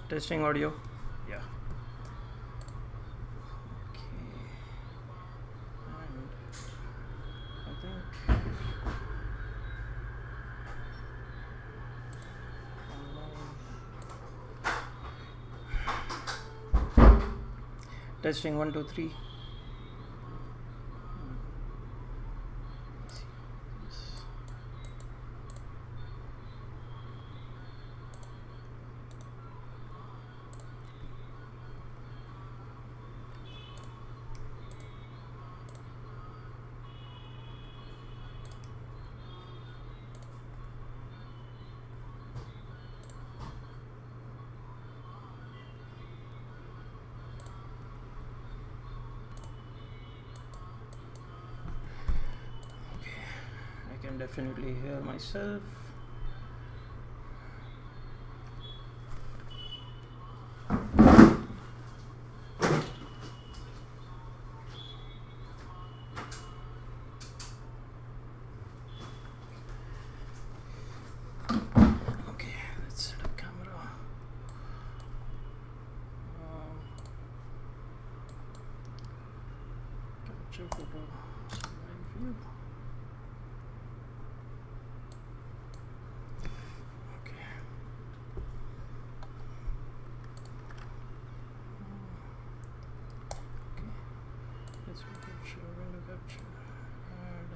Testing audio. Yeah. Okay. And I think testing 1 2 3. I can definitely hear myself. Okay, let's set up camera. Capture photo. Live view. Let's go capture, window capture, add.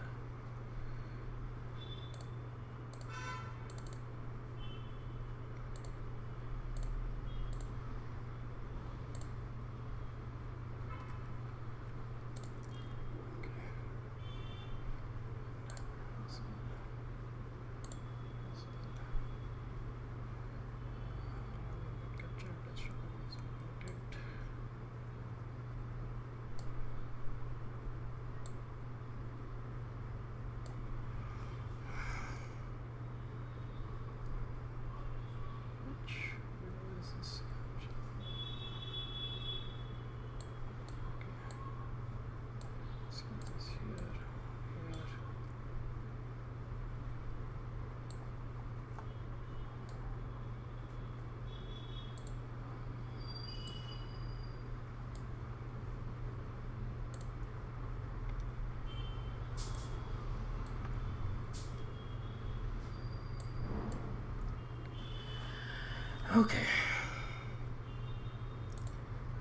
Okay.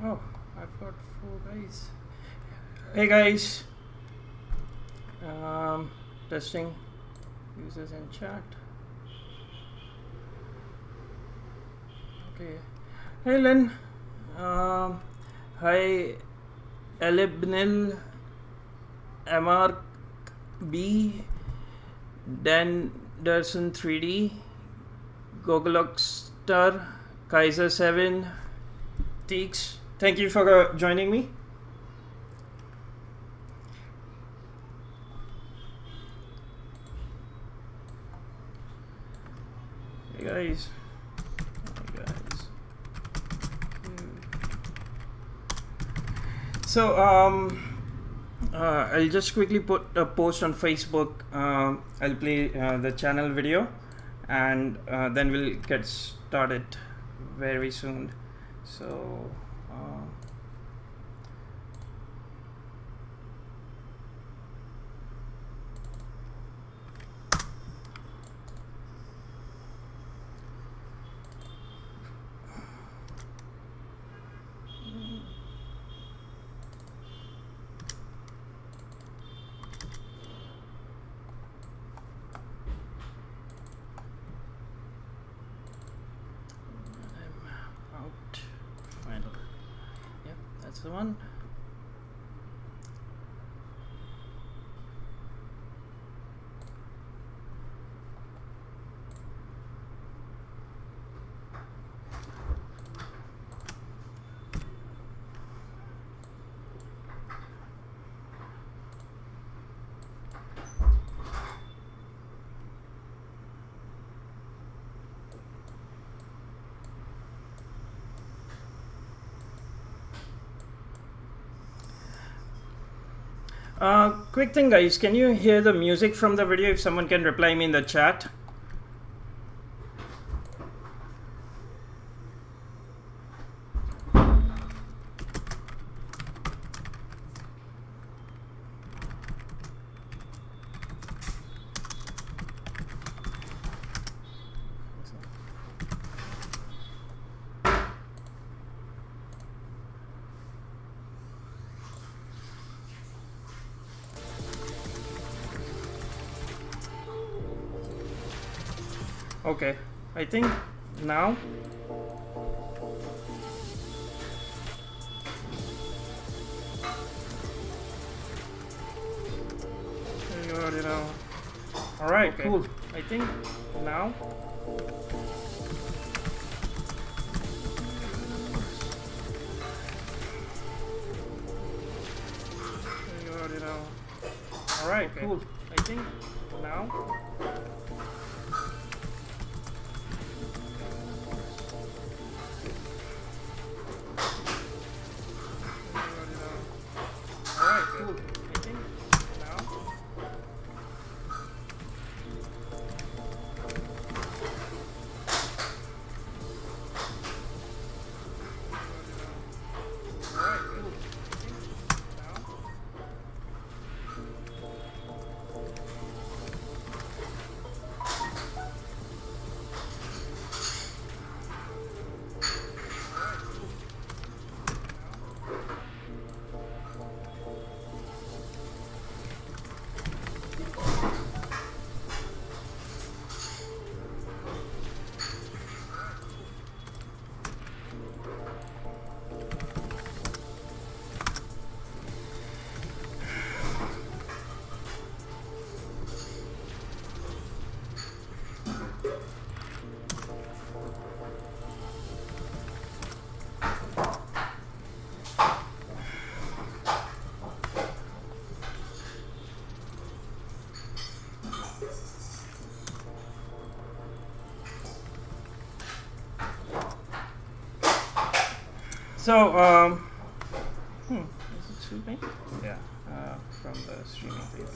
Oh, I've got 4 guys. Hey guys. Testing users in chat. Okay. Hey Lynn. Hi Elibnil, Amar B, Danderson 3D, Gogolockstar, Kaiser 7, Teeks. Thank you for joining me. Hey guys. So I'll just quickly put a post on Facebook. I'll play the channel video, and then we'll get started very soon. So the one. Quick thing guys, can you hear the music from the video? If someone can reply me in the chat. Okay, I think now. You know. All right, okay. Cool. I think now. You know. All right, okay. Cool. I think now. So, is it streaming? Yeah, from the streaming page.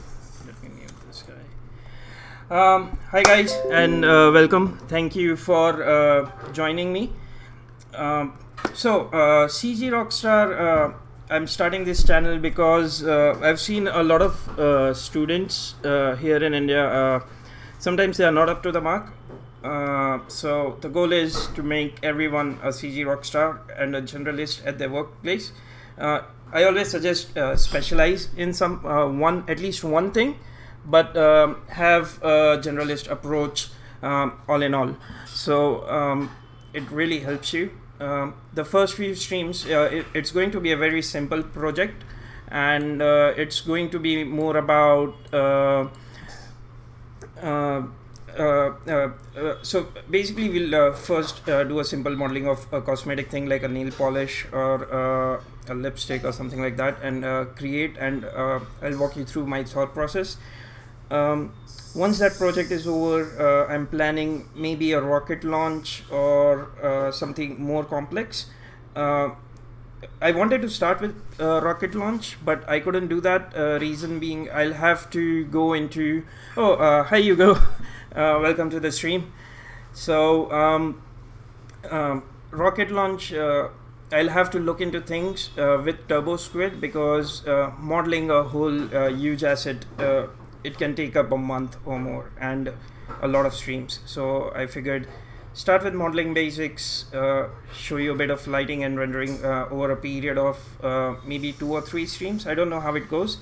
Let me mute this guy. Hi guys, and welcome. Thank you for joining me. CG Rockstar, I'm starting this channel because I've seen a lot of students here in India. Sometimes they are not up to the mark. So the goal is to make everyone a CG rockstar and a generalist at their workplace. I always suggest specialize in some at least one thing, but have a generalist approach all in all. So it really helps you. The first few streams, it's going to be a very simple project, and it's going to be more about so basically we'll first do a simple modeling of a cosmetic thing like a nail polish or a lipstick or something like that, and create, and I'll walk you through my thought process. Once that project is over, I'm planning maybe a rocket launch or something more complex. I wanted to start with rocket launch, but I couldn't do that. Reason being, I'll have to go into. Hi Hugo. Welcome to the stream. So rocket launch, I'll have to look into things with TurboSquid, because modeling a whole huge asset, it can take up a month or more and a lot of streams. So I figured start with modeling basics, show you a bit of lighting and rendering over a period of maybe 2 or 3 streams. I don't know how it goes.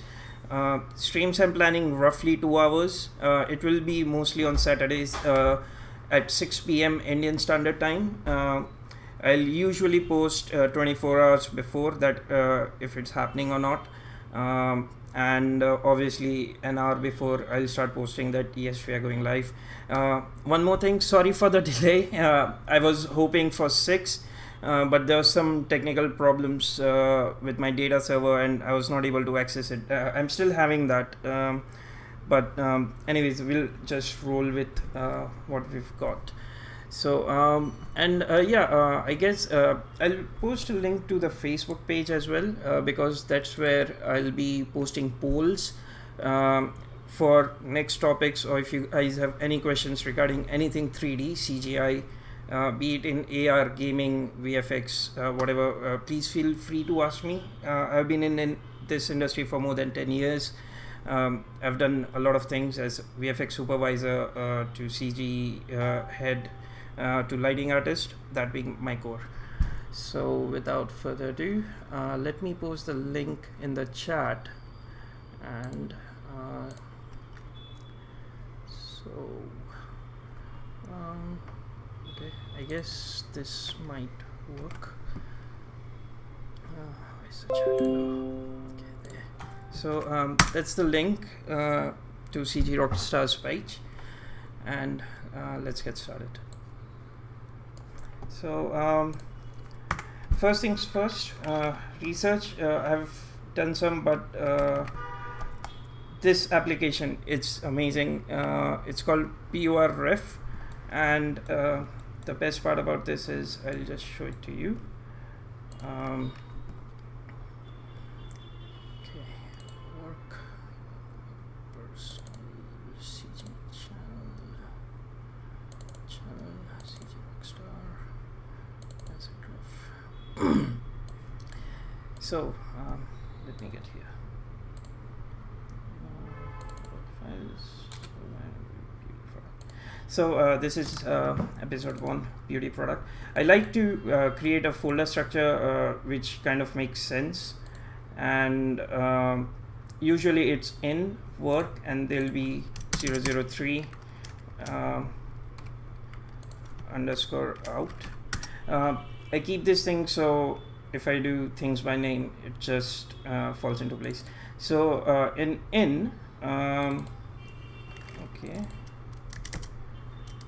Streams I'm planning roughly 2 hours. It will be mostly on Saturdays at 6 p.m. Indian Standard Time. I'll usually post 24 hours before that if it's happening or not. And obviously an hour before I'll start posting that yes, we are going live. One more thing, sorry for the delay. I was hoping for 6. But there was some technical problems with my data server, and I was not able to access it. I'm still having that, but anyways, we'll just roll with what we've got. So I guess I'll post a link to the Facebook page as well, because that's where I'll be posting polls for next topics, or if you guys have any questions regarding anything 3D CGI, be it in AR, gaming, VFX, whatever, please feel free to ask me. I've been in this industry for more than 10 years. I've done a lot of things as VFX supervisor to CG head to lighting artist, that being my core. So without further ado, let me post the link in the chat, and Okay, I guess this might work. Where's the chat window? Okay, there. So that's the link to CG Rockstar's page, and let's get started. So first things first, research. I've done some, but this application, it's amazing. It's called PURRef, and the best part about this is I'll just show it to you. Okay, work personal CG channel CG Rockstar as a graph. So let me get here. So this is episode 1, beauty product. I like to create a folder structure which kind of makes sense, and usually it's in work, and there'll be 003 underscore out. I keep this thing so if I do things by name, it just falls into place. So okay.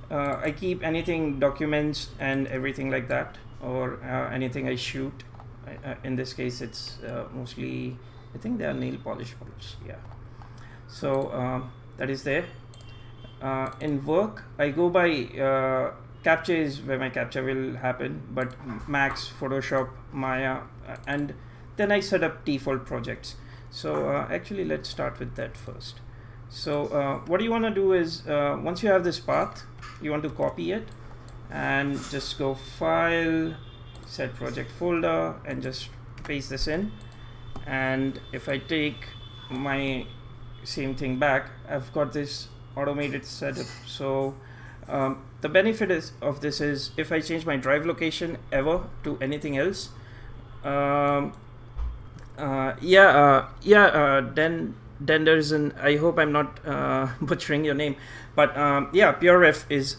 I keep anything, documents and everything like that, or anything I shoot. In this case, it's mostly, I think they are nail polish bullets. Yeah. So that is there. In work, I go by Capture is where my capture will happen, but Max, Photoshop, Maya, and then I set up default projects. So actually, let's start with that first. So what you want to do is once you have this path, you want to copy it and just go File, Set Project Folder, and just paste this in. And if I take my same thing back, I've got this automated setup. So the benefit of this is if I change my drive location ever to anything else, then there's an, I hope I'm not butchering your name, but yeah, PureRef is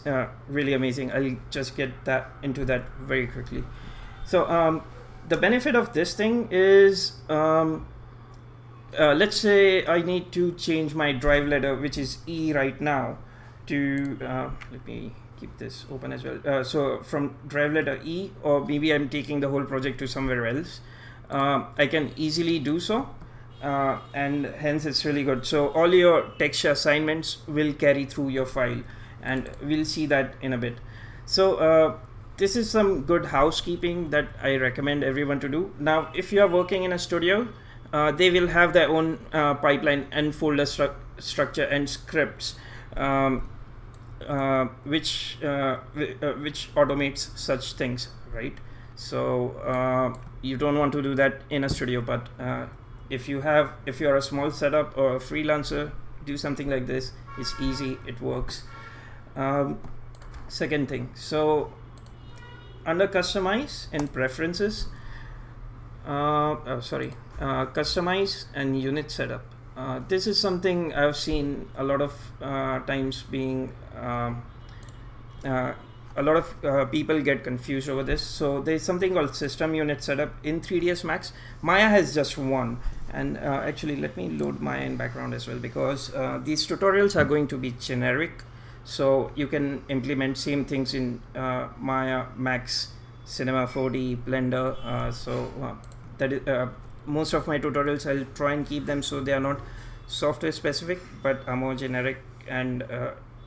really amazing. I'll just get that into that very quickly. So the benefit of this thing is, let's say I need to change my drive letter, which is E right now, to let me keep this open as well. So from drive letter E, or maybe I'm taking the whole project to somewhere else, I can easily do so. And hence it's really good. So all your texture assignments will carry through your file, and we'll see that in a bit. So this is some good housekeeping that I recommend everyone to do. Now, if you are working in a studio, they will have their own pipeline and folder structure and scripts, which automates such things, right? So you don't want to do that in a studio, but if you're a small setup or a freelancer, do something like this. It's easy, it works. Second thing, so under customize in preferences, customize and unit setup. This is something I've seen a lot of times being a lot of people get confused over this. So there's something called system unit setup in 3ds Max. Maya has just one, and actually let me load Maya in background as well, because these tutorials are going to be generic, so you can implement same things in Maya, Max, Cinema 4D, Blender. So that is most of my tutorials, I'll try and keep them so they are not software specific, but are more generic and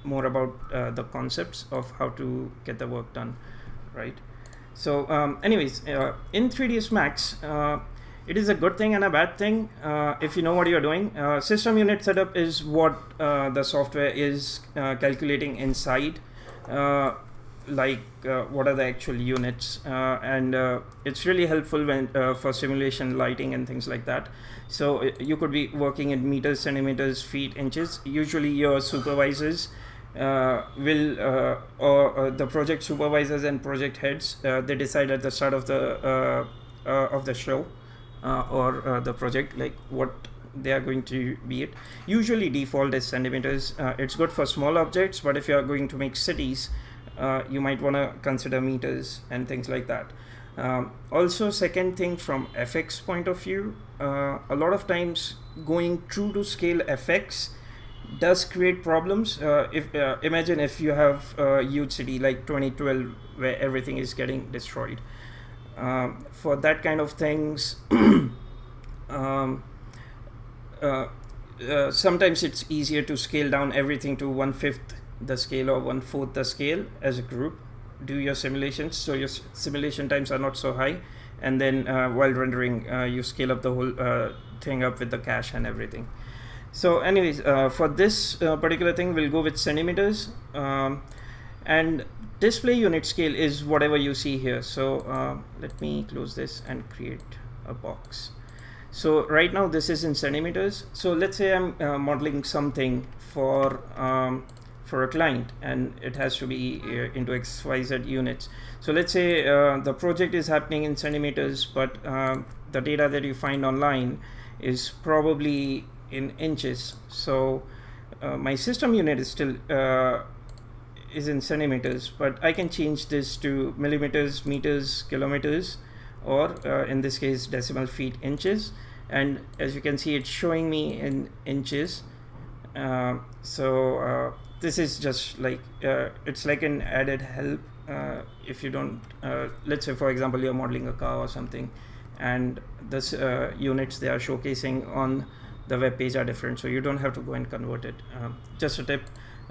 more about the concepts of how to get the work done, right? So anyways, in 3ds Max, it is a good thing and a bad thing if you know what you're doing. System unit setup is what the software is calculating inside, like what are the actual units, and it's really helpful when for simulation, lighting and things like that. So you could be working in meters, centimeters, feet, inches. Usually your supervisors will or the project supervisors and project heads, they decide at the start of the show or the project, like what they are going to be it. Usually default is centimeters. It's good for small objects, but if you are going to make cities, you might want to consider meters and things like that. Also, second thing, from FX point of view, a lot of times going true to scale FX does create problems. If imagine if you have a huge city like 2012 where everything is getting destroyed. For that kind of things, sometimes it's easier to scale down everything to 1/5 the scale or 1/4 the scale as a group. Do your simulations so your simulation times are not so high, and then while rendering you scale up the whole thing up with the cache and everything. So anyways, for this particular thing we'll go with centimeters, and display unit scale is whatever you see here. So let me close this and create a box. So right now this is in centimeters. So let's say I'm modeling something for a client, and it has to be into XYZ units. So let's say the project is happening in centimeters, but the data that you find online is probably in inches. So my system unit is still is in centimeters, but I can change this to millimeters, meters, kilometers, or in this case decimal feet, inches. And as you can see, it's showing me in inches. This is just like it's like an added help if you don't let's say for example you're modeling a car or something, and this units they are showcasing on the web page are different, so you don't have to go and convert it. Just a tip,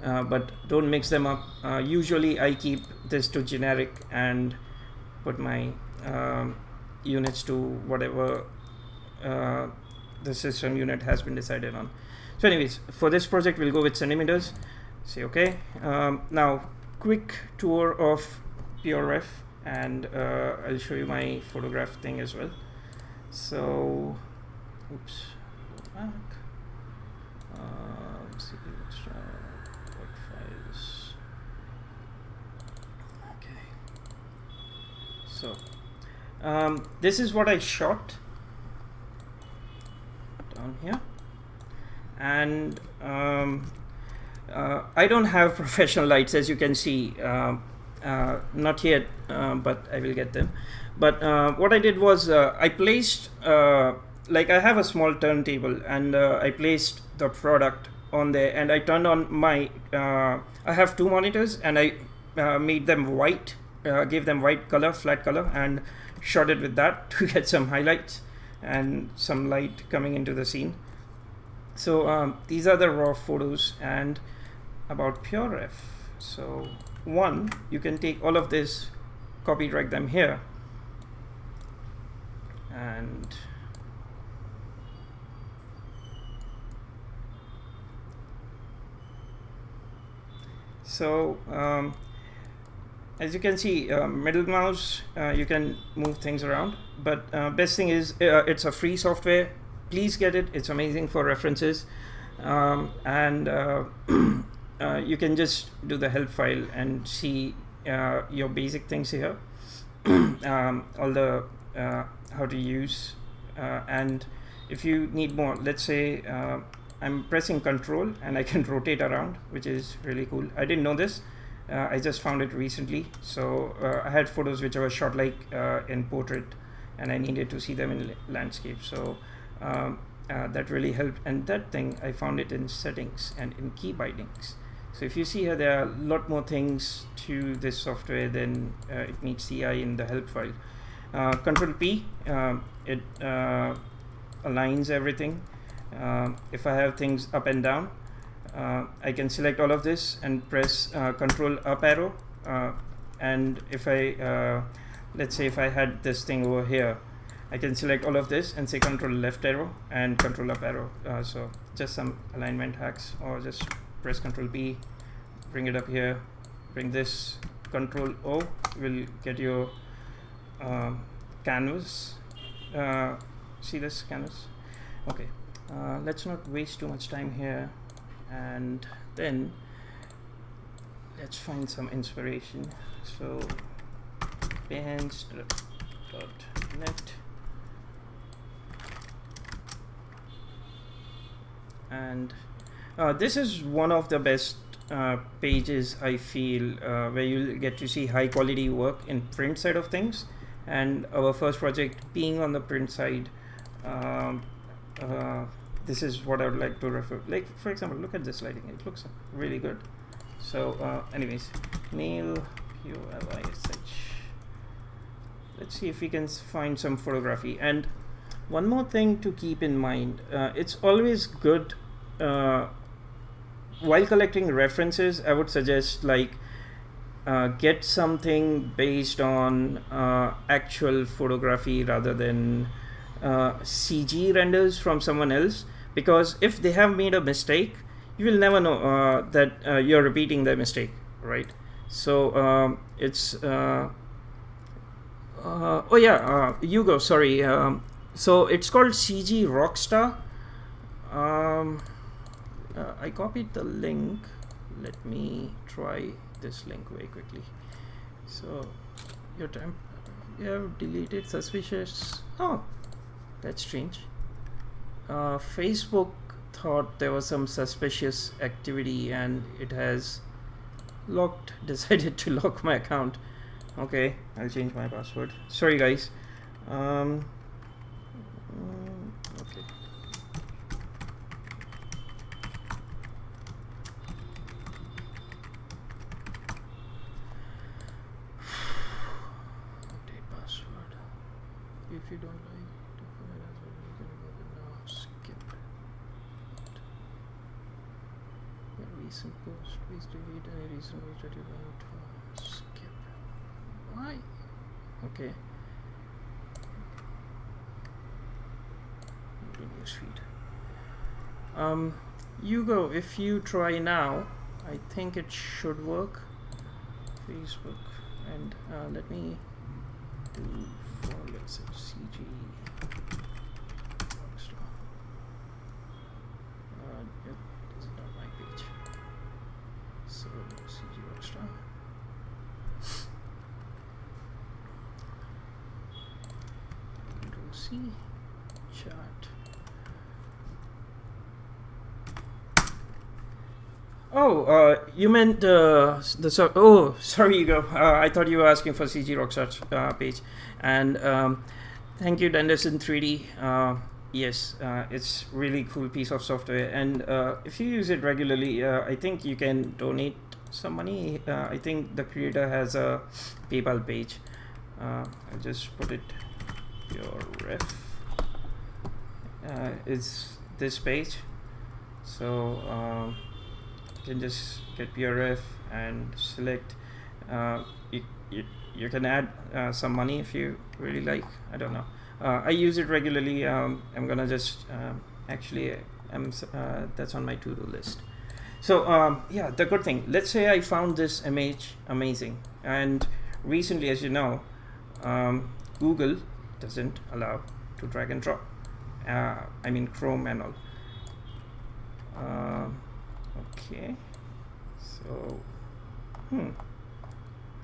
but don't mix them up. Usually I keep this to generic and put my units to whatever the system unit has been decided on. So anyways, for this project we'll go with centimeters. Say okay. Now quick tour of PureRef, and I'll show you my photograph thing as well. So oops, go back. Let's see, let's try what files. Okay, so this is what I shot down here, and I don't have professional lights, as you can see, not yet, but I will get them. But what I did was I placed like I have a small turntable, and I placed the product on there, and I turned on my I have two monitors, and I made them white, gave them white color, flat color, and shot it with that to get some highlights and some light coming into the scene. So these are the raw photos. And about PureRef, so one, you can take all of this, copy drag them here, and so as you can see, middle mouse, you can move things around, but best thing is it's a free software. Please get it, it's amazing for references, and you can just do the help file and see your basic things here, all the how to use, and if you need more, let's say I'm pressing control and I can rotate around, which is really cool. I didn't know this, I just found it recently. So I had photos which I was shot like in portrait, and I needed to see them in landscape, so that really helped. And that thing I found it in settings and in key bindings. So if you see here, there are a lot more things to this software than it meets CI in the help file. Control P, it aligns everything. If I have things up and down, I can select all of this and press Control up arrow, and if I let's say if I had this thing over here, I can select all of this and say Control left arrow and Control up arrow. So just some alignment hacks, or just press Control B, bring it up here, bring this, Control O will get your canvas. See this canvas? Okay, let's not waste too much time here, and then let's find some inspiration. So behance.net, and this is one of the best pages I feel where you'll get to see high quality work in print side of things, and our first project being on the print side. This is what I would like to refer. Like for example, look at this lighting; it looks really good. So, anyways, Neil Pulish. Let's see if we can find some photography. And one more thing to keep in mind: it's always good while collecting references. I would suggest like get something based on actual photography rather than CG renders from someone else, because if they have made a mistake, you will never know that you're repeating their mistake, right? So it's oh yeah, Hugo, sorry. So it's called CG Rockstar. I copied the link. Let me try this link very quickly. So your time, you have deleted suspicious. Oh, that's strange. Facebook thought there was some suspicious activity and it has decided to lock my account. Okay, I'll change my password. Sorry guys. Okay. Update password. If you don't like to follow it as well, you can remove it now. Skip. Recent post. Please delete any recent post that you want to skip. Why? Okay. Newsfeed. Hugo, if you try now, I think it should work. Facebook, and let me do for let's say CG Rockstar. This is not my page. So CG Rockstar. Control C, chat. Oh, you meant the oh, sorry, Hugo. I thought you were asking for CG Rockstar page. And thank you, Denderson 3D. Yes, it's really cool piece of software. And if you use it regularly, I think you can donate some money. I think the creator has a PayPal page. I'll just put it. Your ref is this page. So you can just get PRF and select. You can add some money if you really like. I don't know. I use it regularly. I'm gonna just actually that's on my to-do list. So yeah, the good thing. Let's say I found this image amazing, and recently, as you know, Google doesn't allow to drag and drop. I mean Chrome and all. Okay, so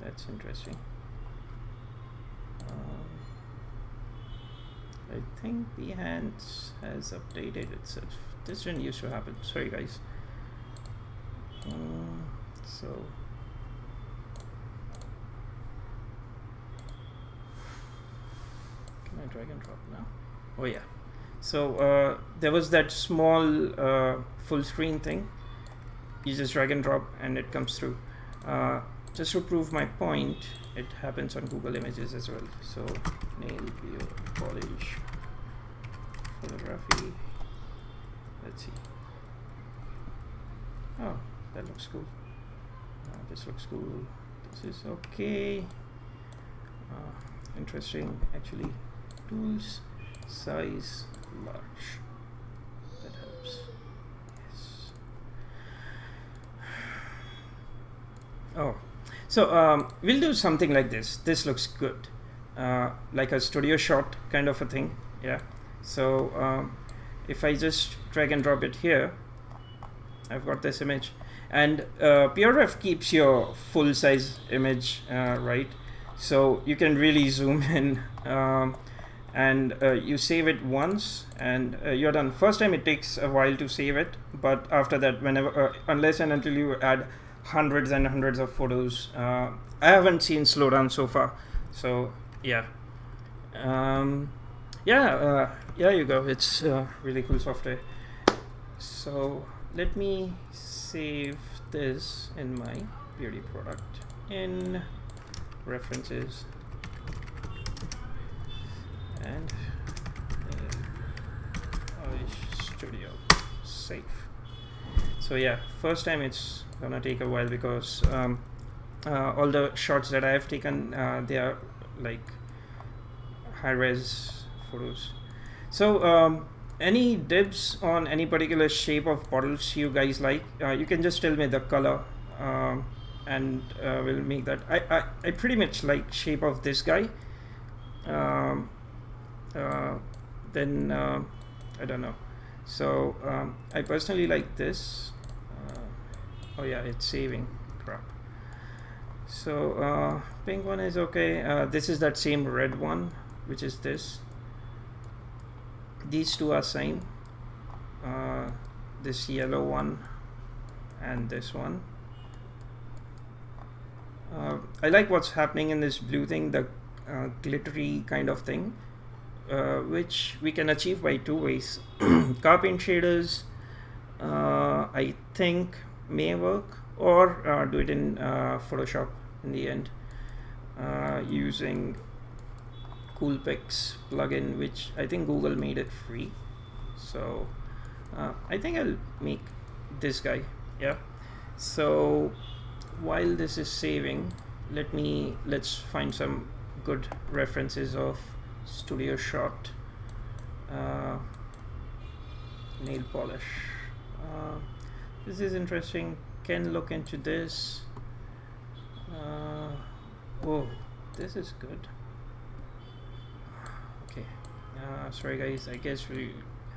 that's interesting. I think Behance has updated itself. This didn't used to happen. Sorry guys. So can I drag and drop now? Oh yeah. So there was that small full screen thing. You just drag and drop and it comes through. Just to prove my point, it happens on Google Images as well. So Neil Pulish photography. Let's see. Oh, that looks cool. This looks cool. This is okay. Interesting, actually. Tools, size, large. That helps. Yes. Oh, so we'll do something like this. This looks good, like a studio shot kind of a thing. Yeah. So if I just drag and drop it here, I've got this image, and PureRef keeps your full size image, right? So you can really zoom in, and you save it once and you're done. First time it takes a while to save it, but after that, whenever unless and until you add hundreds and hundreds of photos, I haven't seen slowdown so far. So yeah, yeah, you go. It's really cool software. So let me save this in my beauty product in references and Studio save. So yeah, first time it's gonna take a while because all the shots that I have taken, they are like high-res photos. So any dibs on any particular shape of bottles you guys like? You can just tell me the color and we'll make that. I pretty much like shape of this guy. Then I don't know. So I personally like this. Oh yeah, it's saving. Crap. So pink one is okay. This is that same red one, which is this. These two are same. This yellow one and this one. I like what's happening in this blue thing, the glittery kind of thing, which we can achieve by two ways. Car paint shaders, I think may work, or do it in Photoshop in the end using Coolpix plugin, which I think Google made it free. So I think I'll make this guy. Yeah. So while this is saving, let's find some good references of Studio Shot nail polish. This is interesting. Can look into this. Oh, this is good. Okay. Sorry guys, I guess we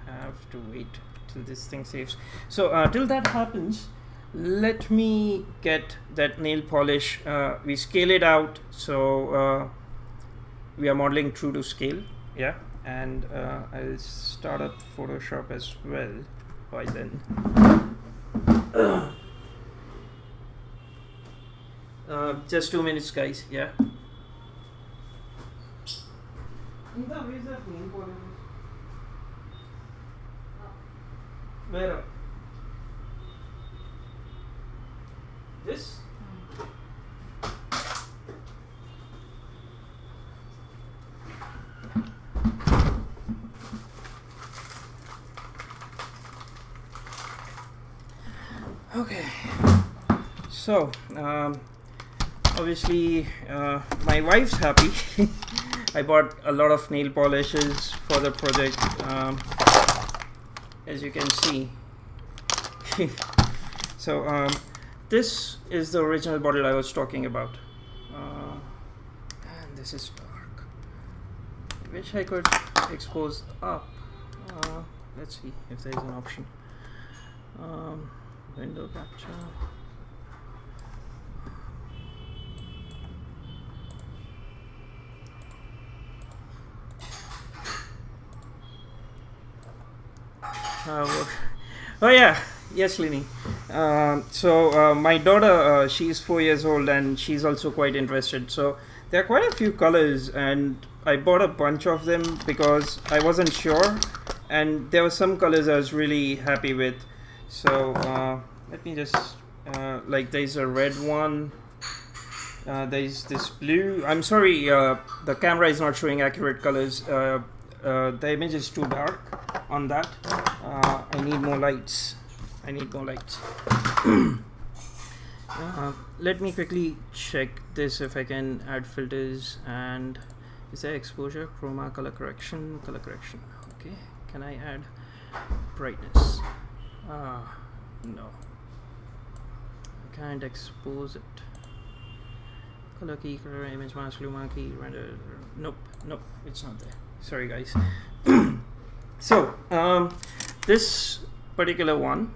have to wait till this thing saves. So till that happens, let me get that nail polish. We scale it out, so we are modeling true to scale. Yeah, and I'll start up Photoshop as well by then. Just 2 minutes, guys. Yeah. Where? This? Okay. So, obviously, my wife's happy. I bought a lot of nail polishes for the project, as you can see. So, this is the original bottle I was talking about, and this is dark. Wish I could expose up. Let's see if there is an option. Window capture. Oh yeah, yes, Lini. So my daughter, she's 4 years old and she's also quite interested. So there are quite a few colors and I bought a bunch of them because I wasn't sure, and there were some colors I was really happy with. So let me just like there's a red one, there's this blue. I'm sorry, the camera is not showing accurate colors. The image is too dark on that. I need more lights. Let me quickly check this if I can add filters. And is there exposure, chroma, color correction? Okay, can I add brightness? No, I can't expose it. Color key, color image mask, luma key, render. Nope, it's not there. Sorry guys. So this particular one,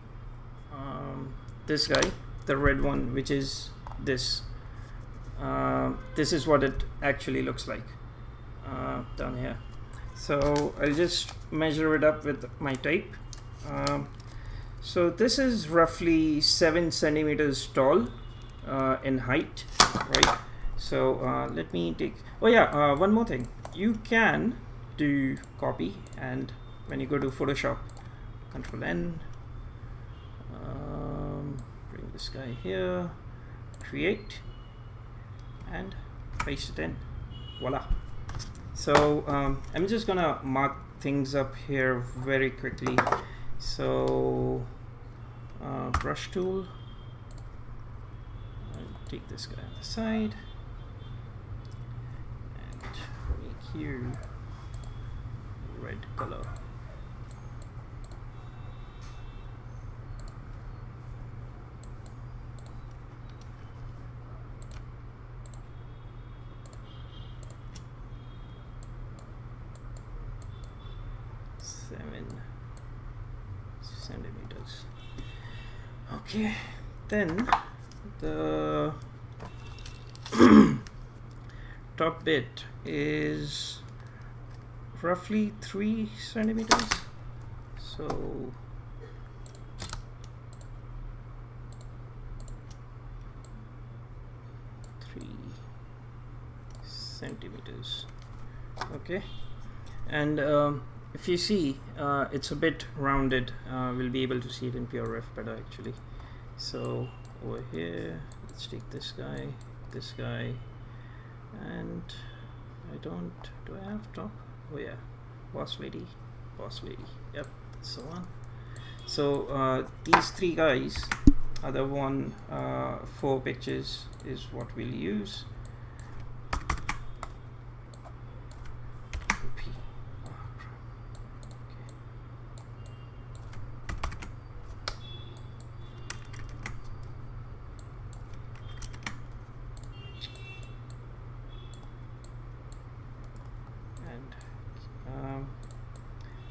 this guy, the red one, which is this, this is what it actually looks like down here. So I'll just measure it up with my tape. So this is roughly 7 centimeters tall in height, right? So let me take, oh yeah, one more thing. You can do copy, and when you go to Photoshop, Control N, bring this guy here, create, and paste it in. Voila. So I'm just gonna mark things up here very quickly. So brush tool, I'll take this guy on the side and make you red color. Centimeters. Okay, then the top bit is roughly 3 centimeters. So centimeters. Okay, and if you see, it's a bit rounded. We'll be able to see it in PureRef better actually. So over here, let's take this guy, and do I have top? Oh yeah, boss lady, yep, that's the one. So these 3 guys are the 4 pictures is what we'll use.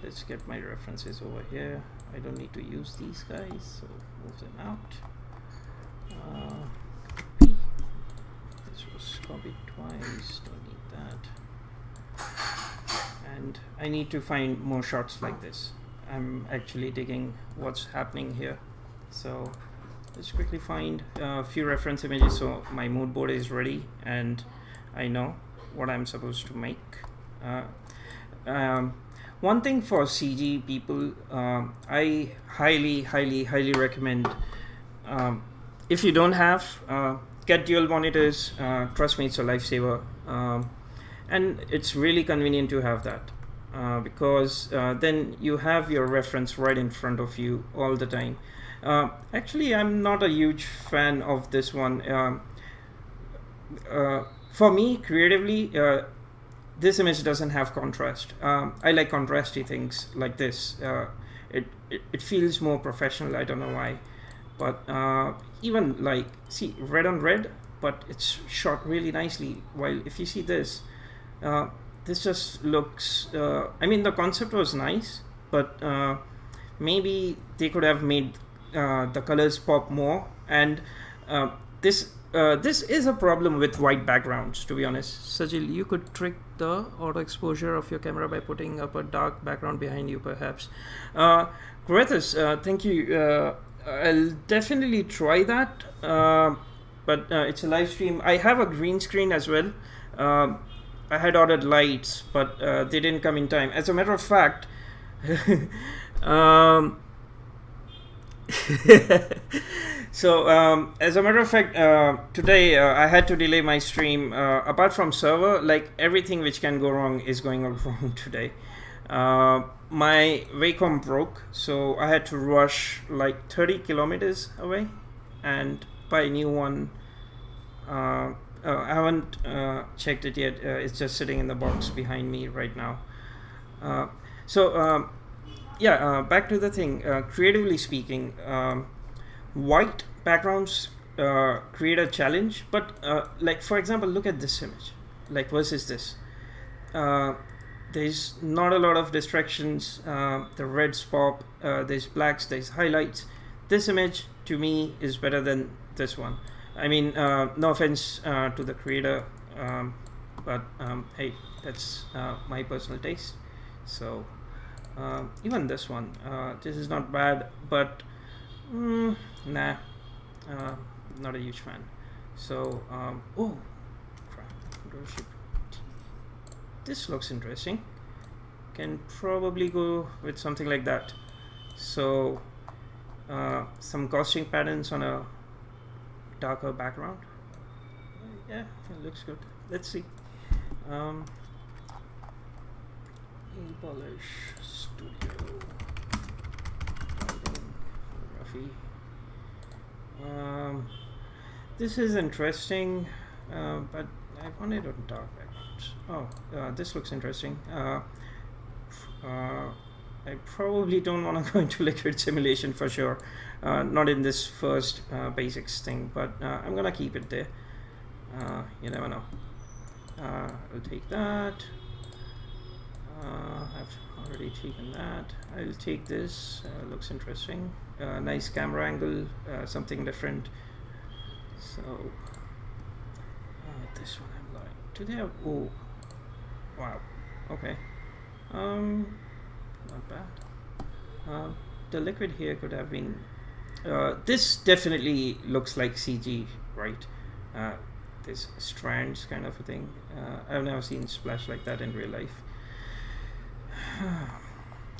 Let's get my references over here. I don't need to use these guys, so move them out. Copy. This was copied twice, don't need that. And I need to find more shots like this. I'm actually digging what's happening here. So let's quickly find a few reference images so my mood board is ready and I know what I'm supposed to make. One thing for CG people, I highly recommend, if you don't have, get dual monitors. Trust me, it's a lifesaver, and it's really convenient to have that, because then you have your reference right in front of you all the time. Actually, I'm not a huge fan of this one. For me, creatively, this image doesn't have contrast. I like contrasty things like this. It feels more professional. I don't know why, but even like, see, red on red, but it's shot really nicely. While if you see this, this just looks. I mean, the concept was nice, but maybe they could have made the colors pop more. And this is a problem with white backgrounds, to be honest. Sajil, you could trick the auto exposure of your camera by putting up a dark background behind you, perhaps. Grethus, thank you. I'll definitely try that, but it's a live stream. I have a green screen as well. I had ordered lights, but they didn't come in time. As a matter of fact, so as a matter of fact, today I had to delay my stream. Apart from server, like everything which can go wrong is going wrong today. My Wacom broke, so I had to rush like 30 kilometers away and buy a new one. I haven't checked it yet. It's just sitting in the box behind me right now. Yeah, back to the thing. Creatively speaking, white backgrounds create a challenge, but like for example, look at this image, like versus this. There's not a lot of distractions. The reds pop, there's blacks, there's highlights. This image to me is better than this one. I mean, no offense to the creator, but hey, that's my personal taste. So even this one, this is not bad, but nah, not a huge fan. So oh crap, this looks interesting. Can probably go with something like that. So some ghosting patterns on a darker background. Yeah, it looks good. Let's see. Polish Studio photography. This is interesting, but I want it on dark backgrounds. Oh, this looks interesting. I probably don't want to go into liquid simulation for sure. Not in this first basics thing, but I'm gonna keep it there. You never know. I'll take that. I've already taken that. I'll take this. Looks interesting. Nice camera angle, something different. So this one I'm like. Do they have? Oh, wow. Okay. Not bad. The liquid here could have been. This definitely looks like CG, right? This strands kind of a thing. I've never seen splash like that in real life.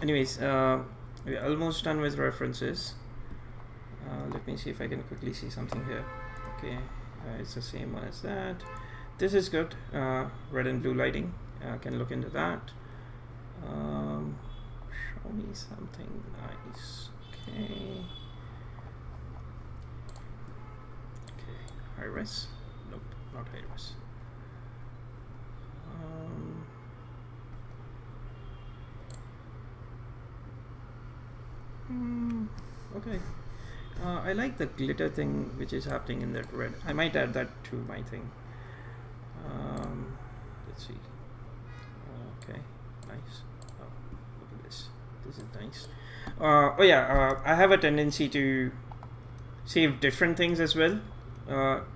Anyways, we're almost done with references. Let me see if I can quickly see something here. Okay, it's the same one as that. This is good. Red and blue lighting. Can look into that. Show me something nice. Okay. Okay, high res. Nope, not high res. Okay. I like the glitter thing which is happening in that red. I might add that to my thing. Let's see. Okay, nice. Oh, look at this. This is nice. Oh yeah, I have a tendency to save different things as well.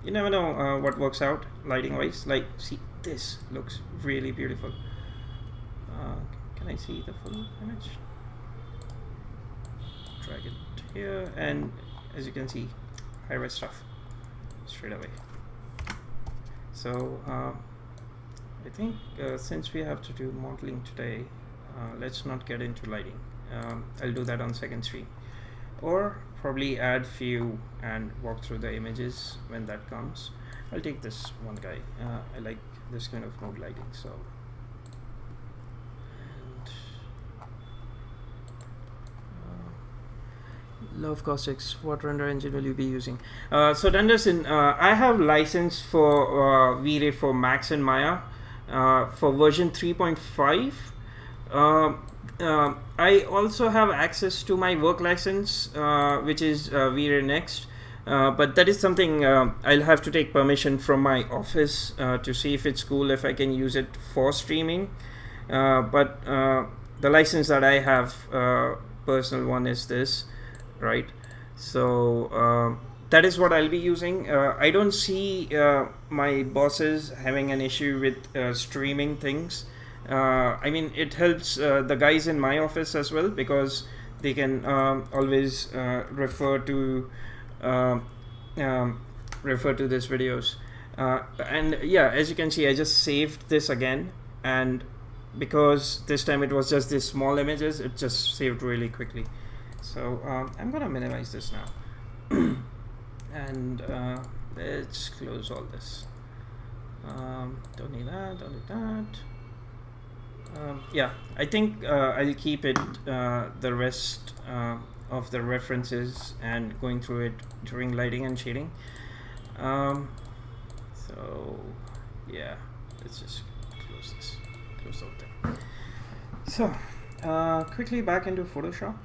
You never know what works out lighting wise. Like, see, this looks really beautiful. Can I see the full image? Drag it here, and as you can see, high res stuff straight away. So I think since we have to do modeling today, let's not get into lighting. I'll do that on second stream, or probably add few and walk through the images when that comes. I'll take this one guy. I like this kind of mode lighting, so. Love Caustics. What render engine will you be using? So Dunderson, I have license for V-Ray for Max and Maya for version 3.5. I also have access to my work license, which is V-Ray Next. But that is something I'll have to take permission from my office to see if it's cool, if I can use it for streaming. But the license that I have, personal one, is this. Right, so that is what I'll be using. I don't see my bosses having an issue with streaming things. I mean, it helps the guys in my office as well, because they can always refer to these videos. And yeah, as you can see, I just saved this again, and because this time it was just these small images, it just saved really quickly. So I'm gonna minimize this now, and let's close all this. Don't need that, don't need that. Yeah, I think I'll keep it the rest of the references and going through it during lighting and shading. So yeah, let's just close this, close out there. So quickly back into Photoshop.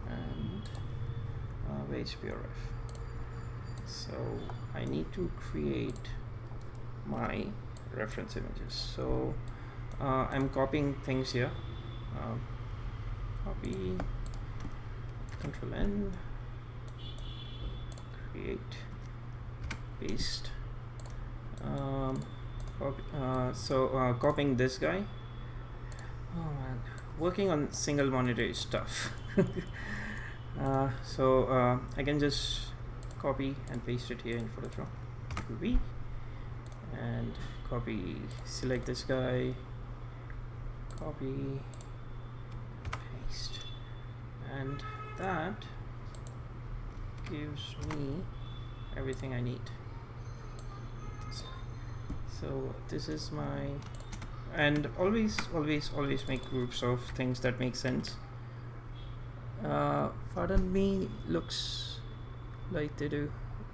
And where's PRF? So I need to create my reference images. So I'm copying things here. Copy, Control N, create, paste. Copying this guy. Oh man, working on single monitor is tough. I can just copy and paste it here in Photoshop. V and copy, select this guy, copy, paste, and that gives me everything I need. So this is my, and always make groups of things that make sense. Pardon me, looks like they do.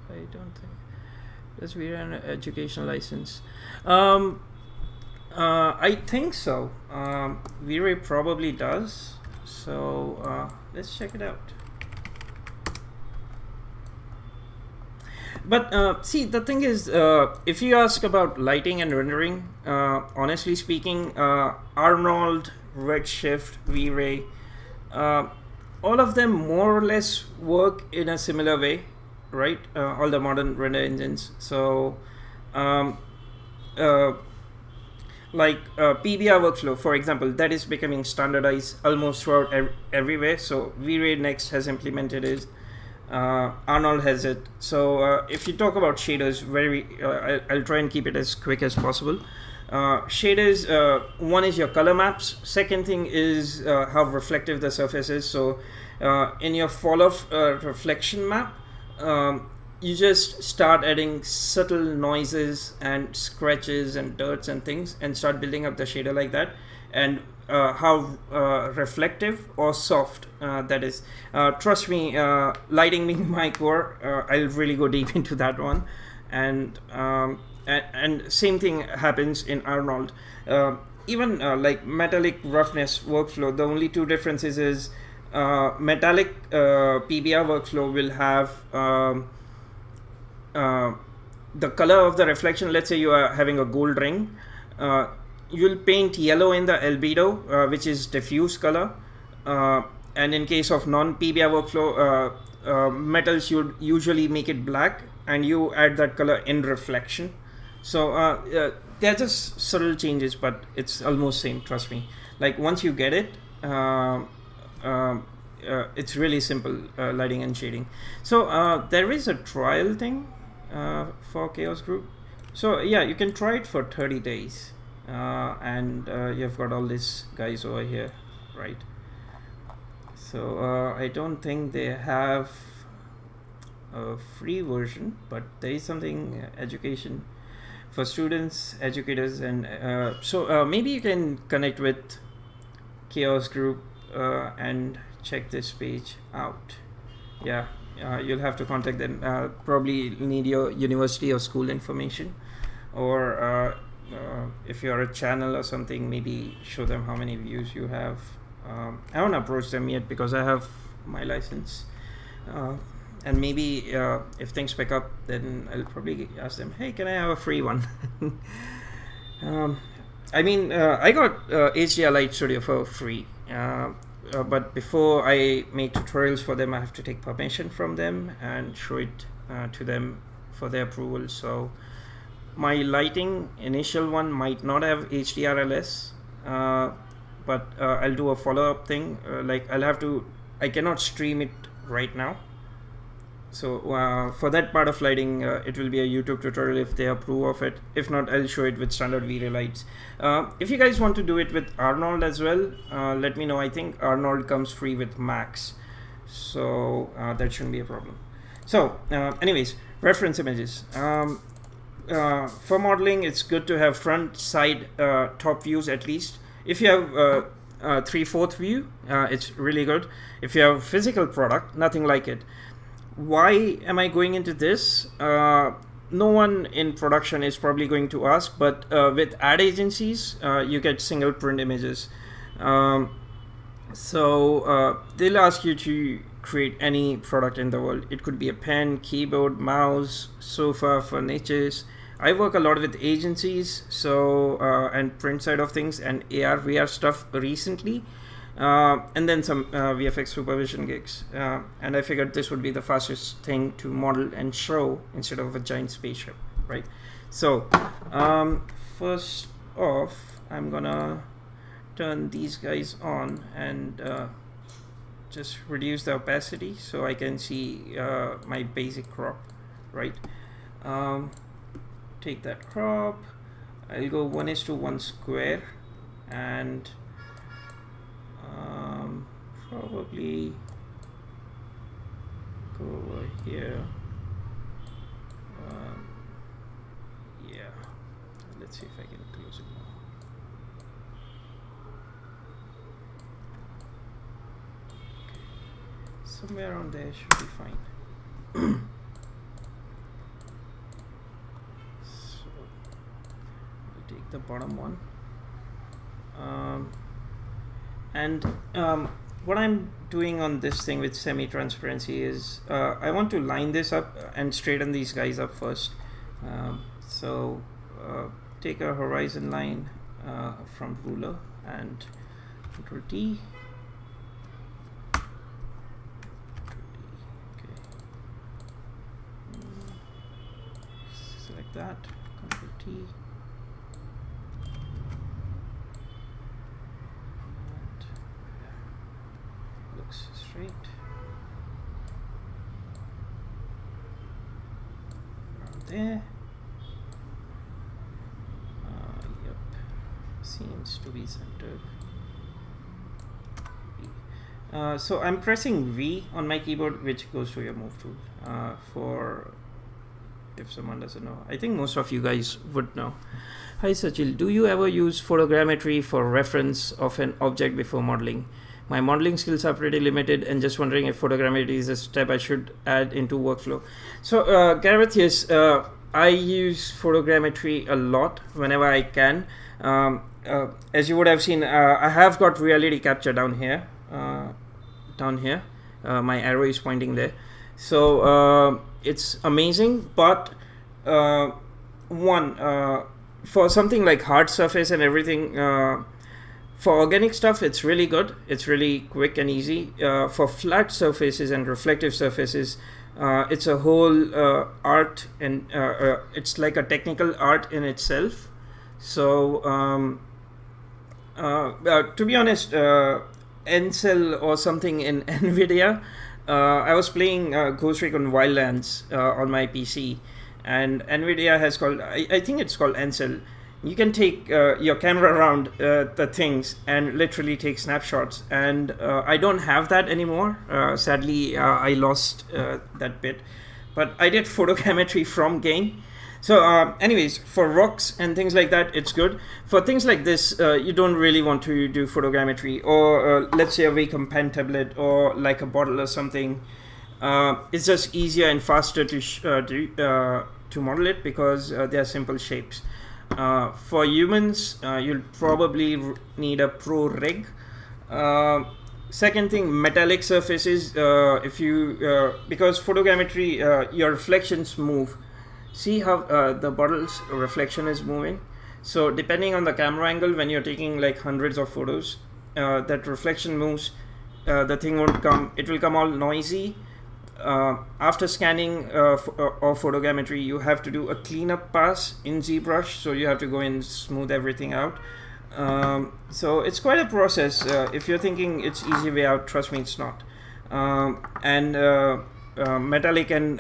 I don't think. Does we run an education license? I think so. V-Ray probably does. So let's check it out. But see, the thing is, if you ask about lighting and rendering, honestly speaking, Arnold, Redshift, V-Ray, all of them more or less work in a similar way, right? All the modern render engines. So like PBR workflow, for example, that is becoming standardized almost throughout everywhere. So V-Ray Next has implemented it. Arnold has it. So if you talk about shaders, I'll try and keep it as quick as possible. Shaders, one is your color maps. Second thing is how reflective the surface is. So in your fall-off reflection map, you just start adding subtle noises and scratches and dirts and things and start building up the shader like that. And how reflective or soft that is. Trust me, lighting being my core, I'll really go deep into that one. And same thing happens in Arnold. Even like metallic roughness workflow, the only two differences is metallic PBR workflow will have the color of the reflection. Let's say you are having a gold ring. You'll paint yellow in the albedo, which is diffuse color. And in case of non-PBR workflow, metals you'd usually make it black and you add that color in reflection. So they're just subtle changes, but it's almost same, trust me. Like once you get it, it's really simple lighting and shading. So there is a trial thing for Chaos Group. So yeah, you can try it for 30 days. And you've got all these guys over here, right? So I don't think they have a free version, but there is something education for students, educators, and so maybe you can connect with Chaos Group and check this page out. Yeah, you'll have to contact them. Probably need your university or school information, or if you're a channel or something, maybe show them how many views you have. I haven't approached them yet because I have my license. And maybe if things pick up, then I'll probably ask them, hey, can I have a free one? I mean, I got HDR Light Studio for free. But before I make tutorials for them, I have to take permission from them and show it to them for their approval. So my lighting initial one might not have HDRLS, but I'll do a follow-up thing. Like I cannot stream it right now. So for that part of lighting, it will be a YouTube tutorial if they approve of it. If not, I'll show it with standard V-Ray lights. If you guys want to do it with Arnold as well, let me know. I think Arnold comes free with Max, so that shouldn't be a problem. So anyways, reference images. For modeling, it's good to have front, side, top views at least. If you have 3/4 view, it's really good. If you have physical product, nothing like it. Why am I going into this? No one in production is probably going to ask, but with ad agencies, you get single print images. So they'll ask you to create any product in the world. It could be a pen, keyboard, mouse, sofa, furniture. I work a lot with agencies, so and print side of things, and AR, VR stuff recently. And then some VFX supervision gigs, and I figured this would be the fastest thing to model and show instead of a giant spaceship, right? So first off, I'm gonna turn these guys on and just reduce the opacity so I can see my basic crop, right? Take that crop, I'll go 1:1 square, and probably go over here. Yeah, let's see if I can close it now. Okay. Somewhere around there should be fine. So I'll take the bottom one, and what I'm doing on this thing with semi-transparency is I want to line this up and straighten these guys up first. So take a horizon line from ruler and Ctrl T. Okay. Select that, Ctrl T. Straight around there. Yep, seems to be centered. So I'm pressing V on my keyboard, which goes to your move tool. For if someone doesn't know, I think most of you guys would know. Hi Sachil, do you ever use photogrammetry for reference of an object before modeling? My modeling skills are pretty limited, and just wondering if photogrammetry is a step I should add into workflow. So Gareth, yes, I use photogrammetry a lot whenever I can. As you would have seen, I have got reality capture down here. My arrow is pointing there. So it's amazing, but for something like hard surface and everything, for organic stuff, it's really good. It's really quick and easy. For flat surfaces and reflective surfaces, it's a whole art, and it's like a technical art in itself. So to be honest, Encel or something in NVIDIA, I was playing Ghost Recon Wildlands on my PC, and NVIDIA has called, I think it's called Encel. You can take your camera around the things and literally take snapshots, and I don't have that anymore. Sadly, I lost that bit, but I did photogrammetry from game. So anyways, for rocks and things like that, it's good. For things like this, you don't really want to do photogrammetry, or let's say a Wacom pen tablet or like a bottle or something. It's just easier and faster to model it because they are simple shapes. For humans, you'll probably need a pro rig. Second thing, metallic surfaces. Because photogrammetry, your reflections move. See how the bottle's reflection is moving? So depending on the camera angle, when you're taking like hundreds of photos, that reflection moves. The thing won't come. It will come all noisy. After scanning or photogrammetry, you have to do a cleanup pass in ZBrush, so you have to go and smooth everything out. So it's quite a process. If you're thinking it's easy way out, trust me, it's not. Metallic and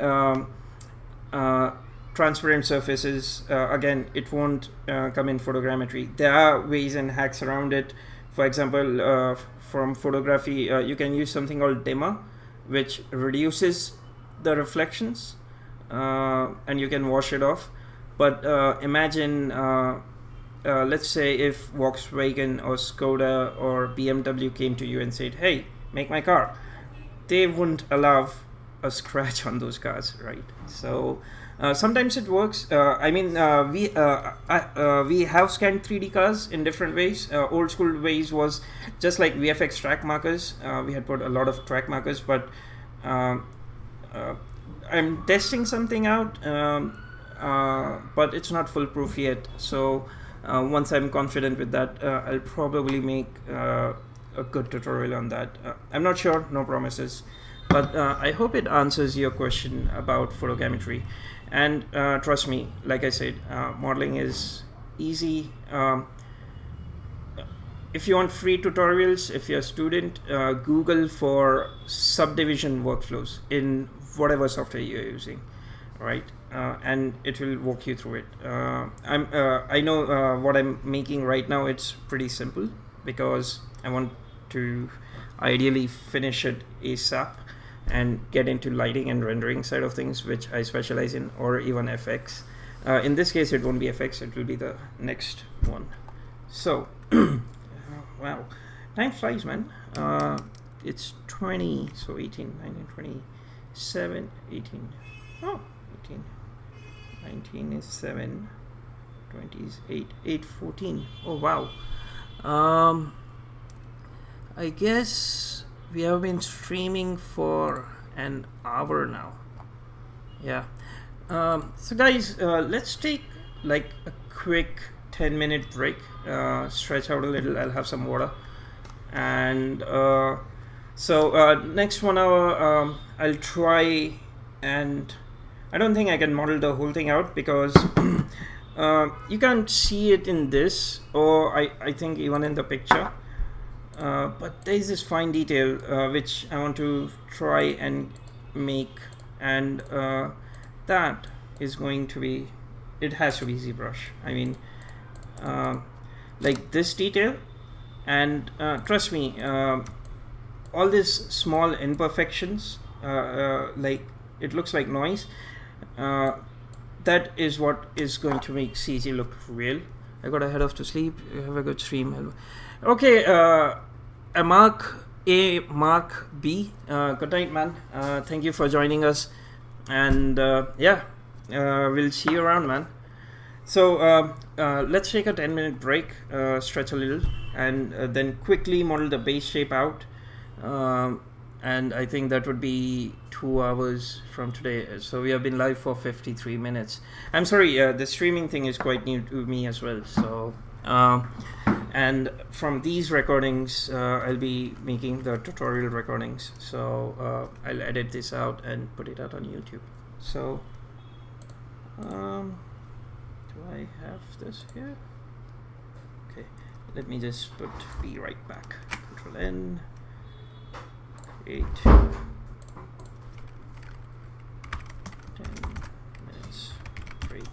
transparent surfaces, again, it won't come in photogrammetry. There are ways and hacks around it. For example, from photography, you can use something called dimmer, which reduces the reflections, and you can wash it off. But imagine, let's say if Volkswagen or Skoda or BMW came to you and said, hey, make my car. They wouldn't allow a scratch on those cars, right? So sometimes it works. We have scanned 3D cars in different ways. Old school ways was just like VFX track markers. We had put a lot of track markers, but I'm testing something out, but it's not foolproof yet. So once I'm confident with that, I'll probably make a good tutorial on that. I'm not sure, no promises, but I hope it answers your question about photogrammetry. And trust me, like I said, modeling is easy. If you want free tutorials, if you're a student, Google for subdivision workflows in whatever software you're using, right? And it will walk you through it. I know what I'm making right now. It's pretty simple because I want to ideally finish it ASAP and get into lighting and rendering side of things, which I specialize in, or even FX. In this case, it won't be FX. It will be the next one. So. Wow, time flies, man. It's 20, so 18, 19, 27, 18. Oh, 18, 19 is 7, 20 is 8, 8, 14. Oh, wow. I guess we have been streaming for an hour now. Yeah. So guys, let's take like a quick 10-minute break, stretch out a little. I'll have some water, and next 1 hour I'll try, and I don't think I can model the whole thing out because you can't see it in this, or I think even in the picture, but there's this fine detail which I want to try and make, and that is going to be, it has to be ZBrush. I mean, like this detail, and trust me, all these small imperfections, like it looks like noise, that is what is going to make CG look real. I got to head off to sleep. Have a good stream. Okay, Mark B, good night, man. Thank you for joining us, and yeah, we'll see you around, man. So let's take a 10-minute break, stretch a little, and then quickly model the base shape out. And I think that would be 2 hours from today. So we have been live for 53 minutes. I'm sorry, the streaming thing is quite new to me as well. So, and from these recordings, I'll be making the tutorial recordings. So I'll edit this out and put it out on YouTube. So, do I have this here? Okay, let me just put be right back. Control N, create 10 minutes break.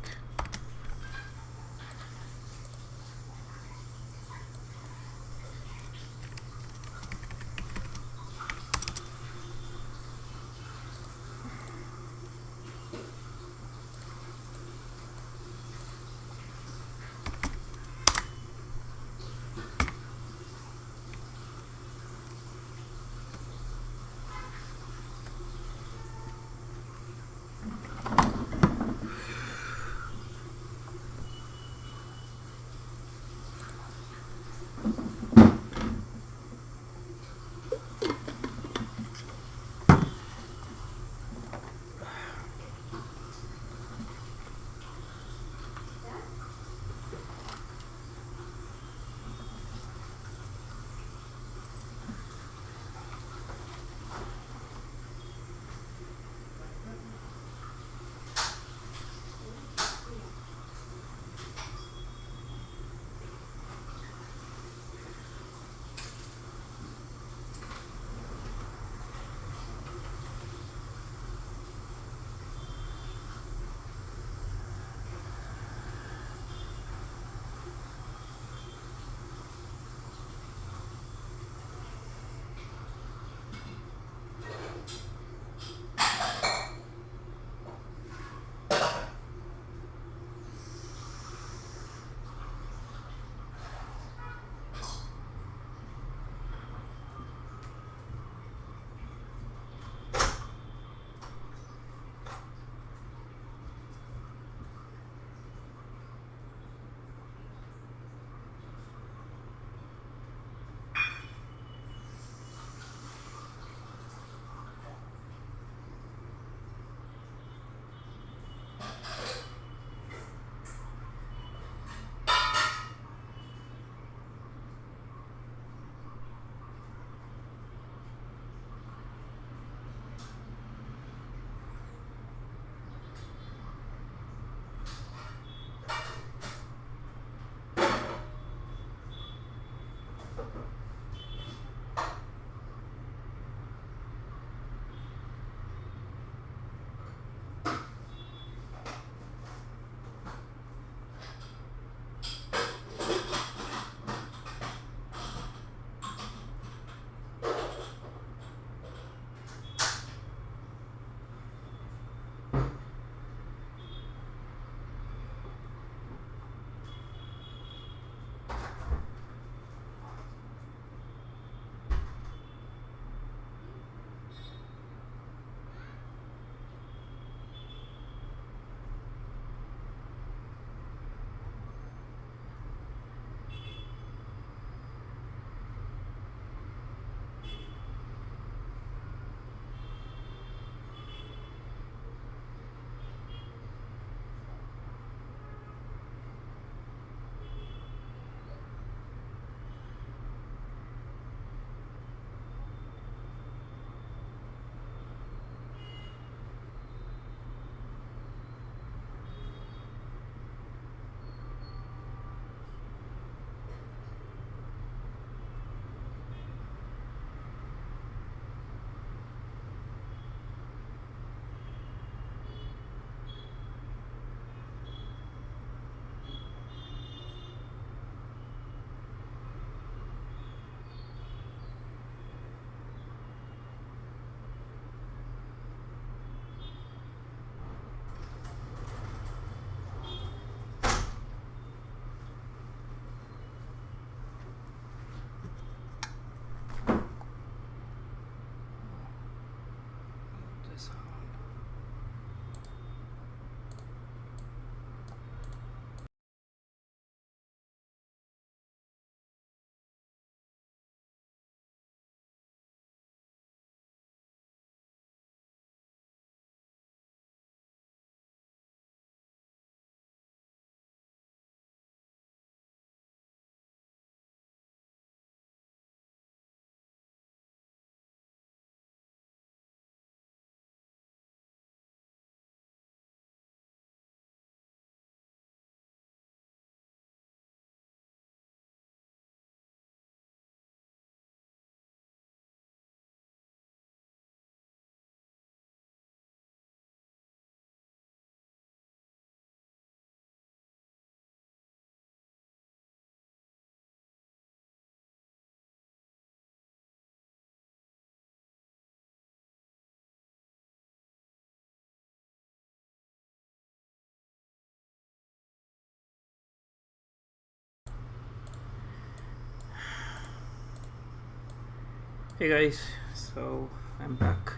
Hey guys, so I'm back.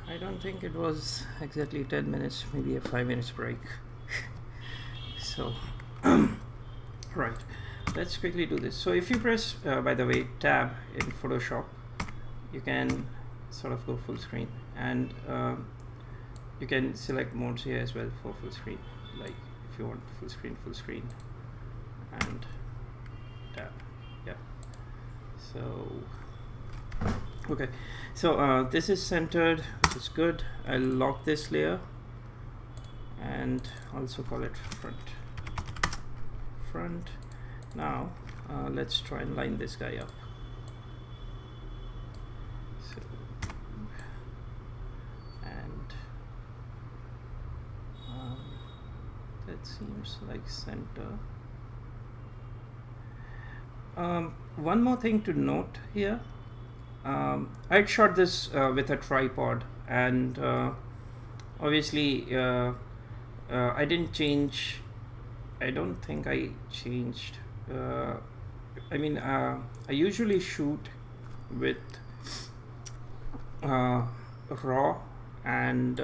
I don't think it was exactly 10 minutes, maybe a 5 minutes break. So, right, let's quickly do this. So if you press, by the way, tab in Photoshop, you can sort of go full screen, and you can select modes here as well for full screen, like if you want full screen, and tab. Yeah. So okay, so this is centered, which is good. I'll lock this layer and also call it front. Now let's try and line this guy up. So, and that seems like center. One more thing to note here. I shot this with a tripod, and obviously I didn't change. I don't think I changed. I mean, I usually shoot with RAW and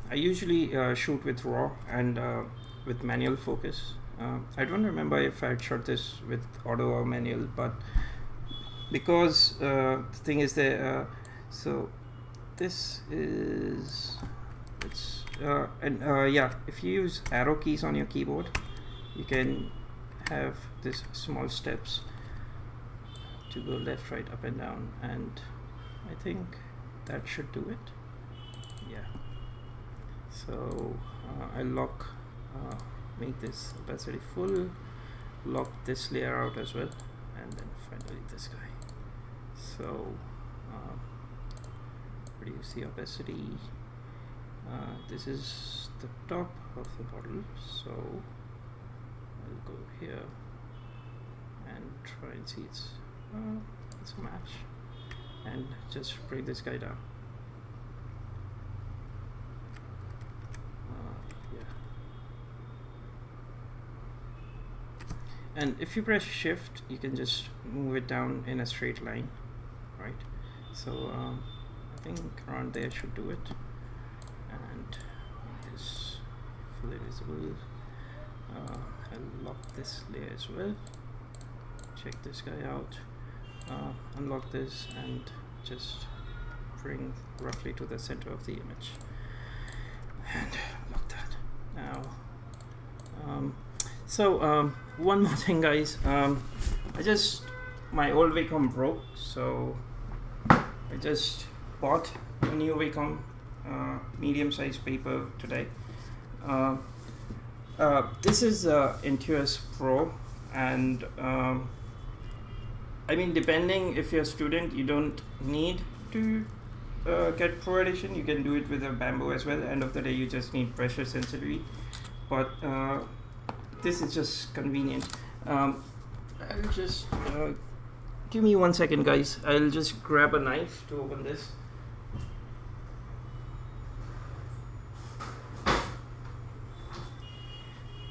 I usually shoot with RAW and with manual focus. I don't remember if I shot this with auto or manual, but because the thing is that so this is if you use arrow keys on your keyboard, you can have this small steps to go left, right, up and down, and I think that should do it. Yeah. So I'll make this opacity full, lock this layer out as well, and then finally this guy. So reduce the opacity. This is the top of the bottle, so I'll go here and try and see it's a match, and just bring this guy down. And if you press shift, you can just move it down in a straight line, right? So I think around there should do it, and this fully visible. I'll lock this layer as well, check this guy out, unlock this, and just bring roughly to the center of the image, and lock that. Now one more thing, guys. My old Wacom broke, so I just bought a new Wacom medium-sized paper today. This is Intuos Pro, and I mean, depending if you're a student, you don't need to get Pro Edition. You can do it with a Bamboo as well. End of the day, you just need pressure sensitivity, but this is just convenient. I'll just give me 1 second, guys. I'll just grab a knife to open this.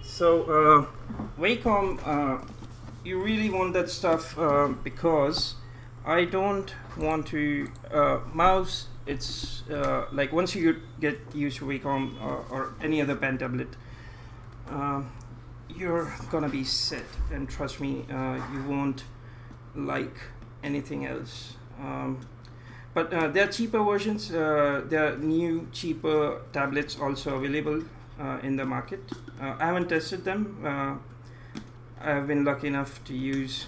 So Wacom, you really want that stuff because I don't want to mouse. It's like once you get used to Wacom or any other pen tablet, you're gonna be set, and trust me, you won't like anything else. But there are cheaper versions. There are new cheaper tablets also available in the market. I haven't tested them. I've been lucky enough to use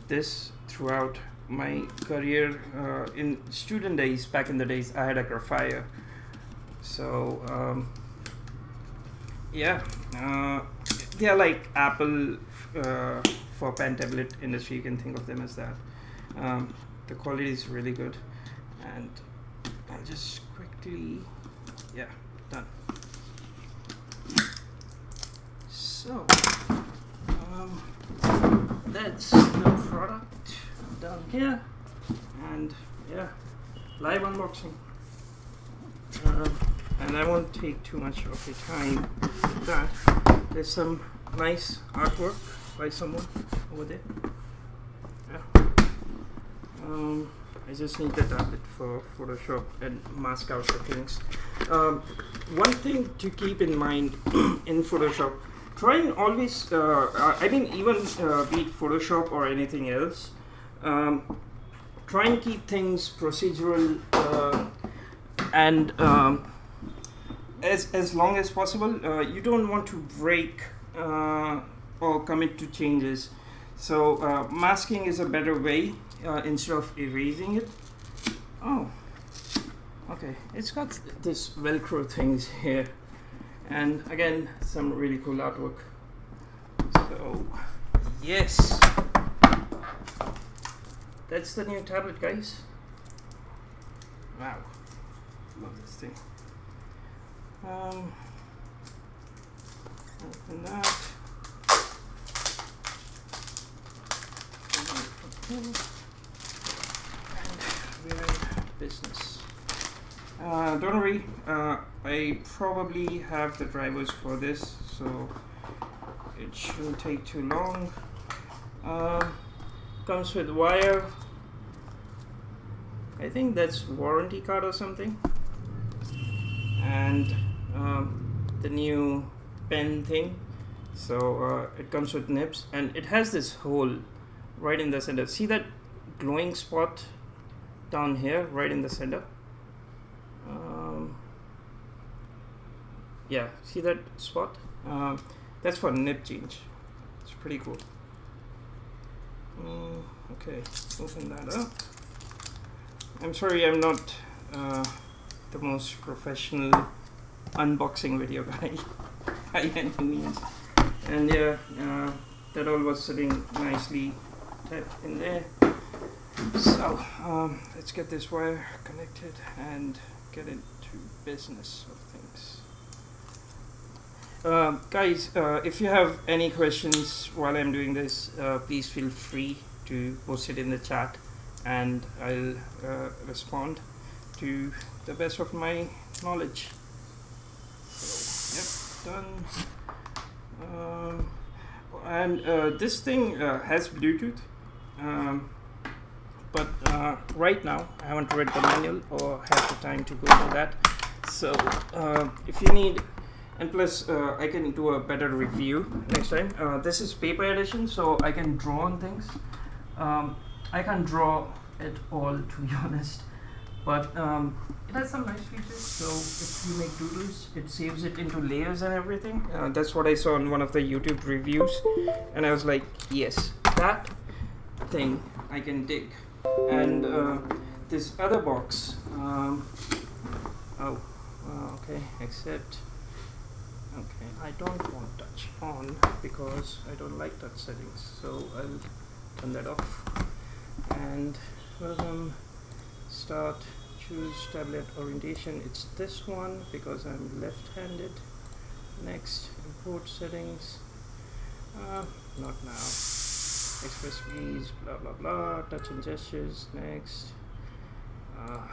this throughout my career. In student days, back in the days, I had a Grafire. So they are like Apple for pen tablet industry. You can think of them as that. The quality is really good, and I'll just quickly, done. So that's the product down here, and live unboxing. And I won't take too much of your time with that. There's some nice artwork by someone over there. Yeah. I just need the tablet for Photoshop and mask out the things. One thing to keep in mind in Photoshop, try and always, I mean even be it Photoshop or anything else, try and keep things procedural and as long as possible. You don't want to break or commit to changes. So masking is a better way instead of erasing it. Oh, okay. It's got this Velcro things here, and again some really cool artwork. So yes, that's the new tablet, guys. Wow, love this thing. Open that. And we're in business. Don't worry, I probably have the drivers for this, so it shouldn't take too long. Comes with wire. I think that's warranty card or something. And the new pen thing. So it comes with nibs, and it has this hole right in the center. See that glowing spot down here, right in the center? Yeah, see that spot? That's for nib change. It's pretty cool. Okay, open that up. I'm sorry, I'm not the most professional unboxing video guy by any means. And yeah, that all was sitting nicely typed in there. So let's get this wire connected and get into business of things. Guys, if you have any questions while I'm doing this, please feel free to post it in the chat, and I'll respond to the best of my knowledge. So, yep, done. And this thing has Bluetooth, but right now I haven't read the manual or have the time to go through that. So if you need, and plus I can do a better review next time. This is paper edition, so I can draw on things. I can't draw at all, to be honest, but it has some nice features. So if you make doodles, it saves it into layers and everything. That's what I saw in one of the YouTube reviews, and I was like, yes, that thing I can dig. And this other box, okay, except, okay, I don't want touch on because I don't like touch settings, so I'll turn that off. And start, choose tablet orientation. It's this one because I'm left-handed. Next, import settings. Not now. Express keys, blah blah blah. Touch and gestures. Next. I'll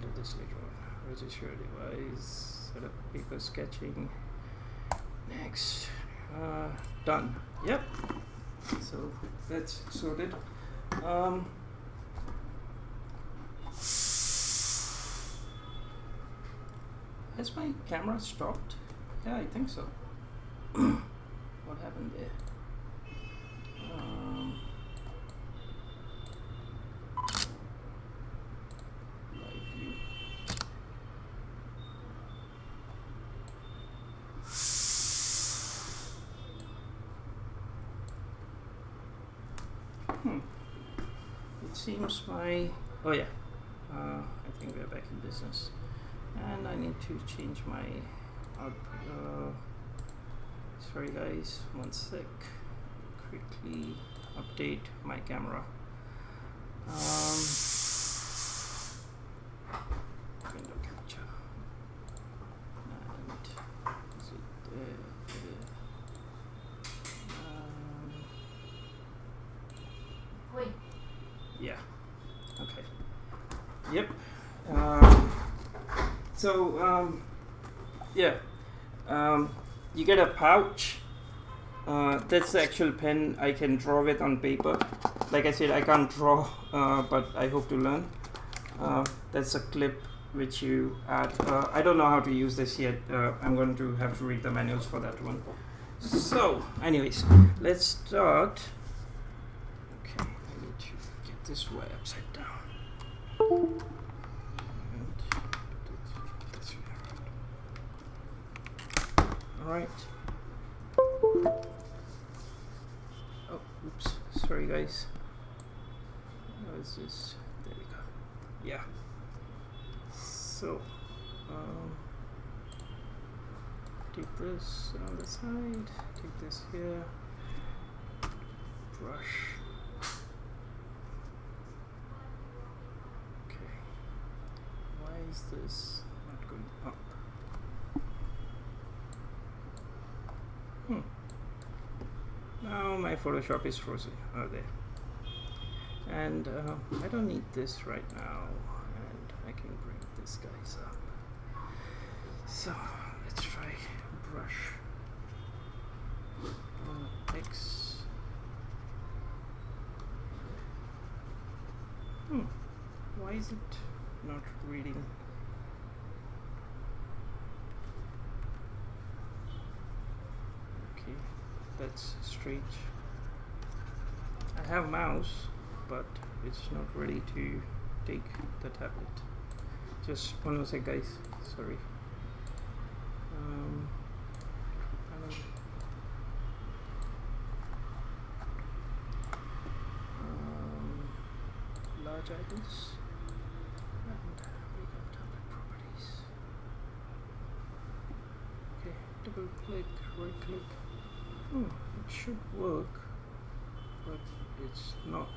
do this later on. Register your device. Set up paper sketching. Next. Done. Yep. So that's sorted. Has my camera stopped? Yeah, I think so. What happened there? Live view. It seems my, oh yeah, I think we're back in business, and I need to change my sorry guys, one sec, quickly update my camera. Window capture, and is it there? Wait. Yeah. Okay. Yep. So yeah, you get a pouch That's the actual pen I can draw with on paper. Like I said, I can't draw, but I hope to learn. That's a clip which you add. I don't know how to use this yet. I'm going to have to read the manuals for that one. So, anyways, let's start. Okay, I need to get this way upside down. And this way around. Alright. Oh, oops. Sorry, guys. How is this? There we go. Yeah. So, take this on the side, take this here, brush. Okay. Why is this not going up? Now my Photoshop is frozen. Oh, there. And I don't need this right now, and I can bring this guys up. So let's try brush X. Why is it not reading? Okay, that's strange. I have mouse, but it's not ready to take the tablet. Just 1 more sec, guys. Sorry. Large items and wake up tablet properties. Okay, double click, right click. It should work, but it's not.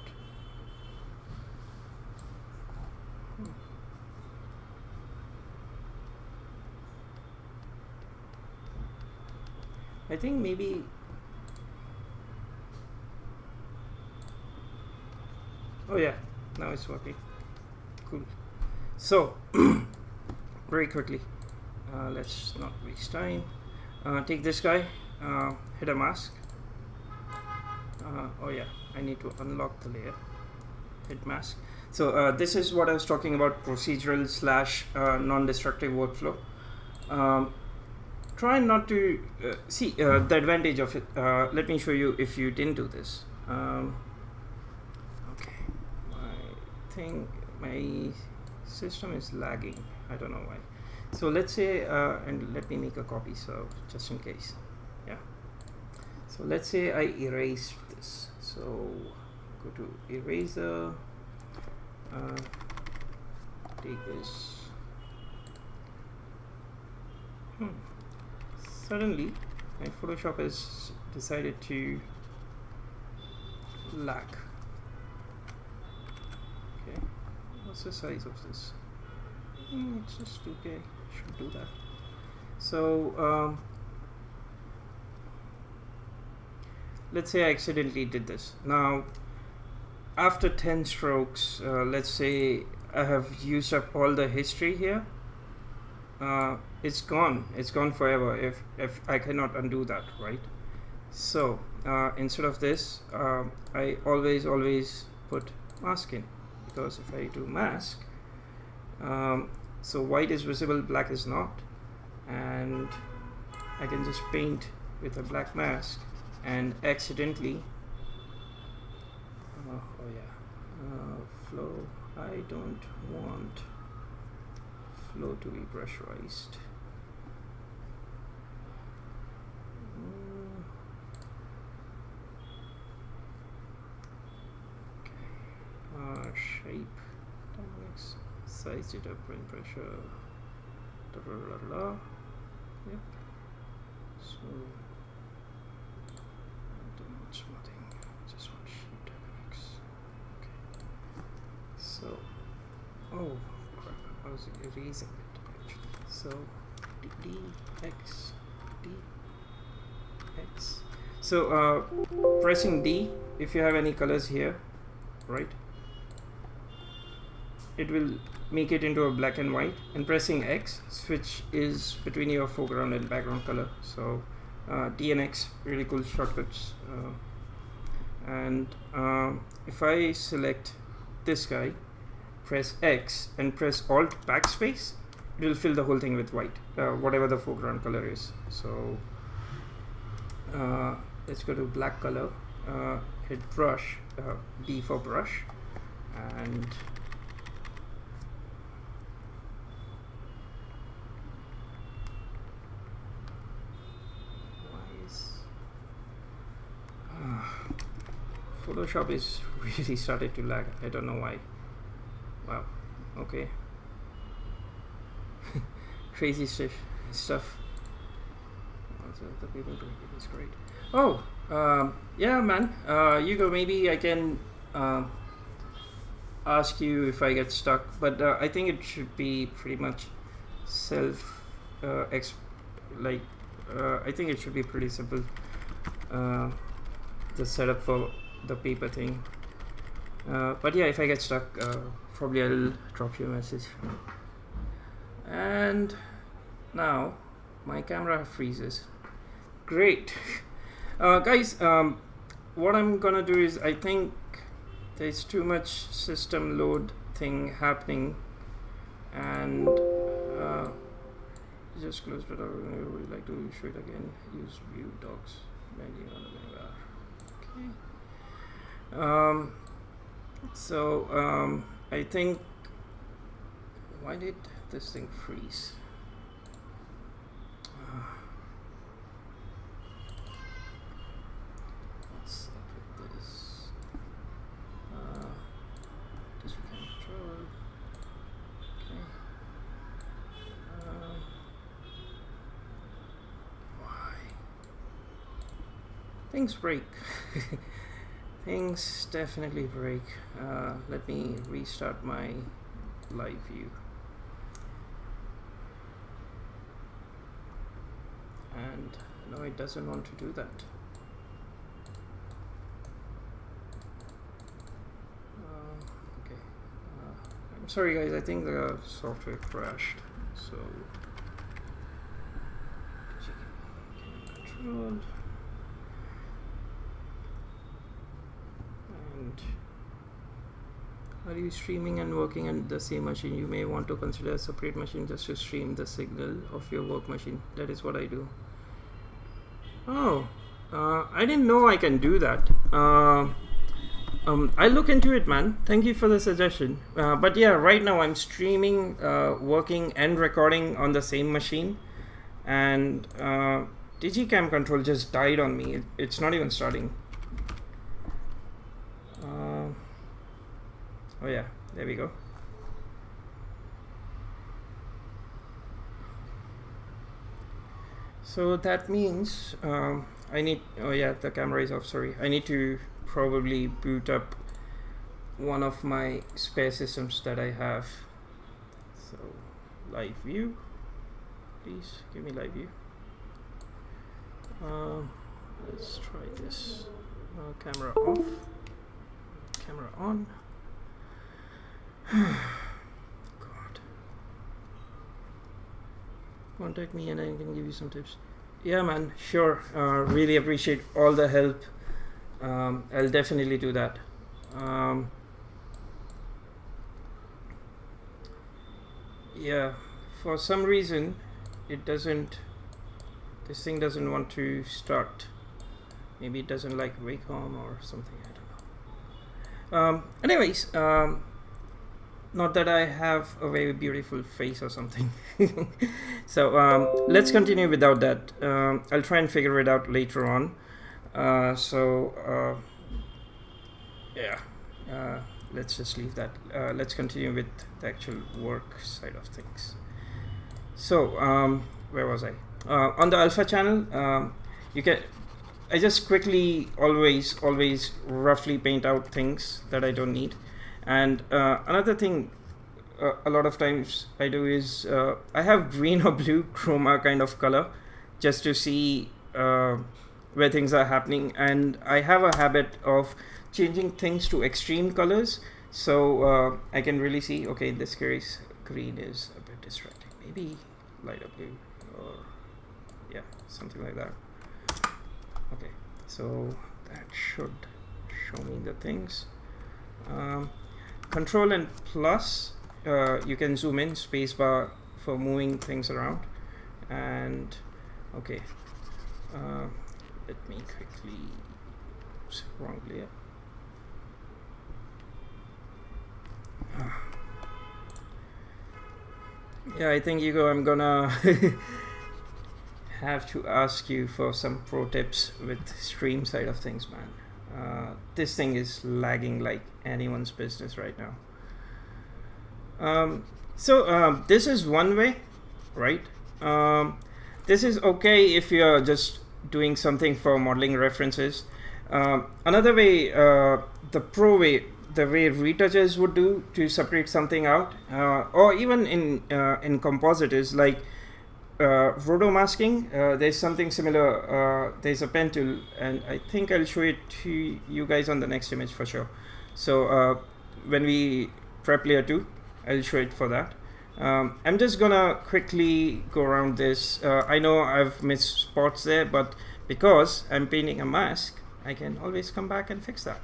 I think maybe oh yeah, now it's working. Cool. So very quickly, let's not waste time. Take this guy, hit a mask. Oh yeah, I need to unlock the layer. Hit mask. So this is what I was talking about, procedural / non-destructive workflow. Try not to see the advantage of it. Let me show you if you didn't do this. Okay, my system is lagging. I don't know why. So let's say, and let me make a copy, so just in case. Yeah. So let's say I erased this. So go to eraser. Take this. Suddenly my Photoshop has decided to lag. Okay, what's the size of this? It's just 2K. Should do that. So let's say I accidentally did this. Now after 10 strokes, let's say I have used up all the history here. It's gone forever if I cannot undo that, right? So instead of this, I always put mask in, because if I do mask, so white is visible, black is not, and I can just paint with a black mask and accidentally flow. I don't want flow to be pressurized. Okay. Shape dynamics, size, data, print pressure, Yep. So I don't want smoothing, just want shape dynamics. Okay. So oh crap, I was erasing it actually. So DX. So pressing D, if you have any colors here, right, it will make it into a black and white, and pressing X, switch is between your foreground and background color. So DNX, really cool shortcuts. And if I select this guy, press X and press Alt backspace, it will fill the whole thing with white, whatever the foreground color is. So let's go to black color, hit brush, B for brush, and Photoshop is really started to lag. I don't know why. Wow. Okay. Crazy stuff. Also, the paper is great. Oh, yeah, man. You go. Maybe I can ask you if I get stuck, but I think it should be pretty much self. I think it should be pretty simple. The setup for the paper thing. But yeah, if I get stuck, probably I'll drop you a message. And now my camera freezes. Great. Guys, what I'm gonna do is, I think there's too much system load thing happening, and just close it out. I would like to show it again. Use view docs menu on the menu bar. Okay. So I think, why did this thing freeze? What's up with this? Distribution control. Okay. Why? Things break. Things definitely break. Let me restart my live view. And no, it doesn't want to do that. Okay. I'm sorry guys, I think the software crashed. So control. Are you streaming and working on the same machine? You may want to consider a separate machine just to stream the signal of your work machine. That is what I do. Oh, I didn't know I can do that. I'll look into it, man. Thank you for the suggestion. But yeah, right now I'm streaming, working and recording on the same machine, and Digicam control just died on me. It's not even starting. Oh yeah, there we go. So that means I need, oh yeah, the camera is off, sorry. I need to probably boot up one of my spare systems that I have. So live view, please give me live view. Let's try this. Camera off, camera on. God. Contact me and I can give you some tips. Yeah, man, sure. Really appreciate all the help. I'll definitely do that. Yeah, for some reason it doesn't, this thing doesn't want to start. Maybe it doesn't like Wacom or something, I don't know. Anyways, not that I have a very beautiful face or something. So let's continue without that. I'll try and figure it out later on. Yeah, let's just leave that. Let's continue with the actual work side of things. So where was I? On the alpha channel, you can, I just quickly always roughly paint out things that I don't need. And another thing a lot of times I do is I have green or blue chroma kind of color just to see where things are happening, and I have a habit of changing things to extreme colors so I can really see, okay, in this case green is a bit distracting, maybe lighter blue, or yeah, something like that. Okay, so that should show me the things. Control and plus, you can zoom in, spacebar for moving things around. And okay, let me quickly, oops, wrong layer. Yeah, I think Hugo, I'm gonna have to ask you for some pro tips with stream side of things, man. This thing is lagging like anyone's business right now. So this is one way, right? This is okay if you're just doing something for modeling references. Another way, the pro way, the way retouchers would do to separate something out, or even in composite, is like roto-masking. There's something similar. There's a pen tool, and I think I'll show it to you guys on the next image for sure. So when we prep layer 2, I'll show it for that. I'm just gonna quickly go around this. I know I've missed spots there, but because I'm painting a mask, I can always come back and fix that.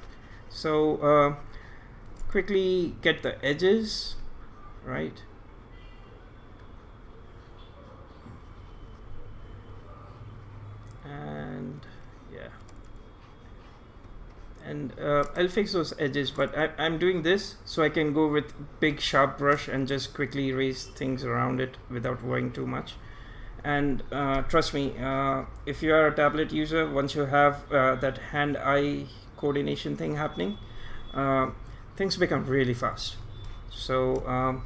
So quickly get the edges right. And yeah, and I'll fix those edges, but I'm doing this so I can go with big sharp brush and just quickly erase things around it without worrying too much. And trust me, if you are a tablet user, once you have that hand-eye coordination thing happening, things become really fast. So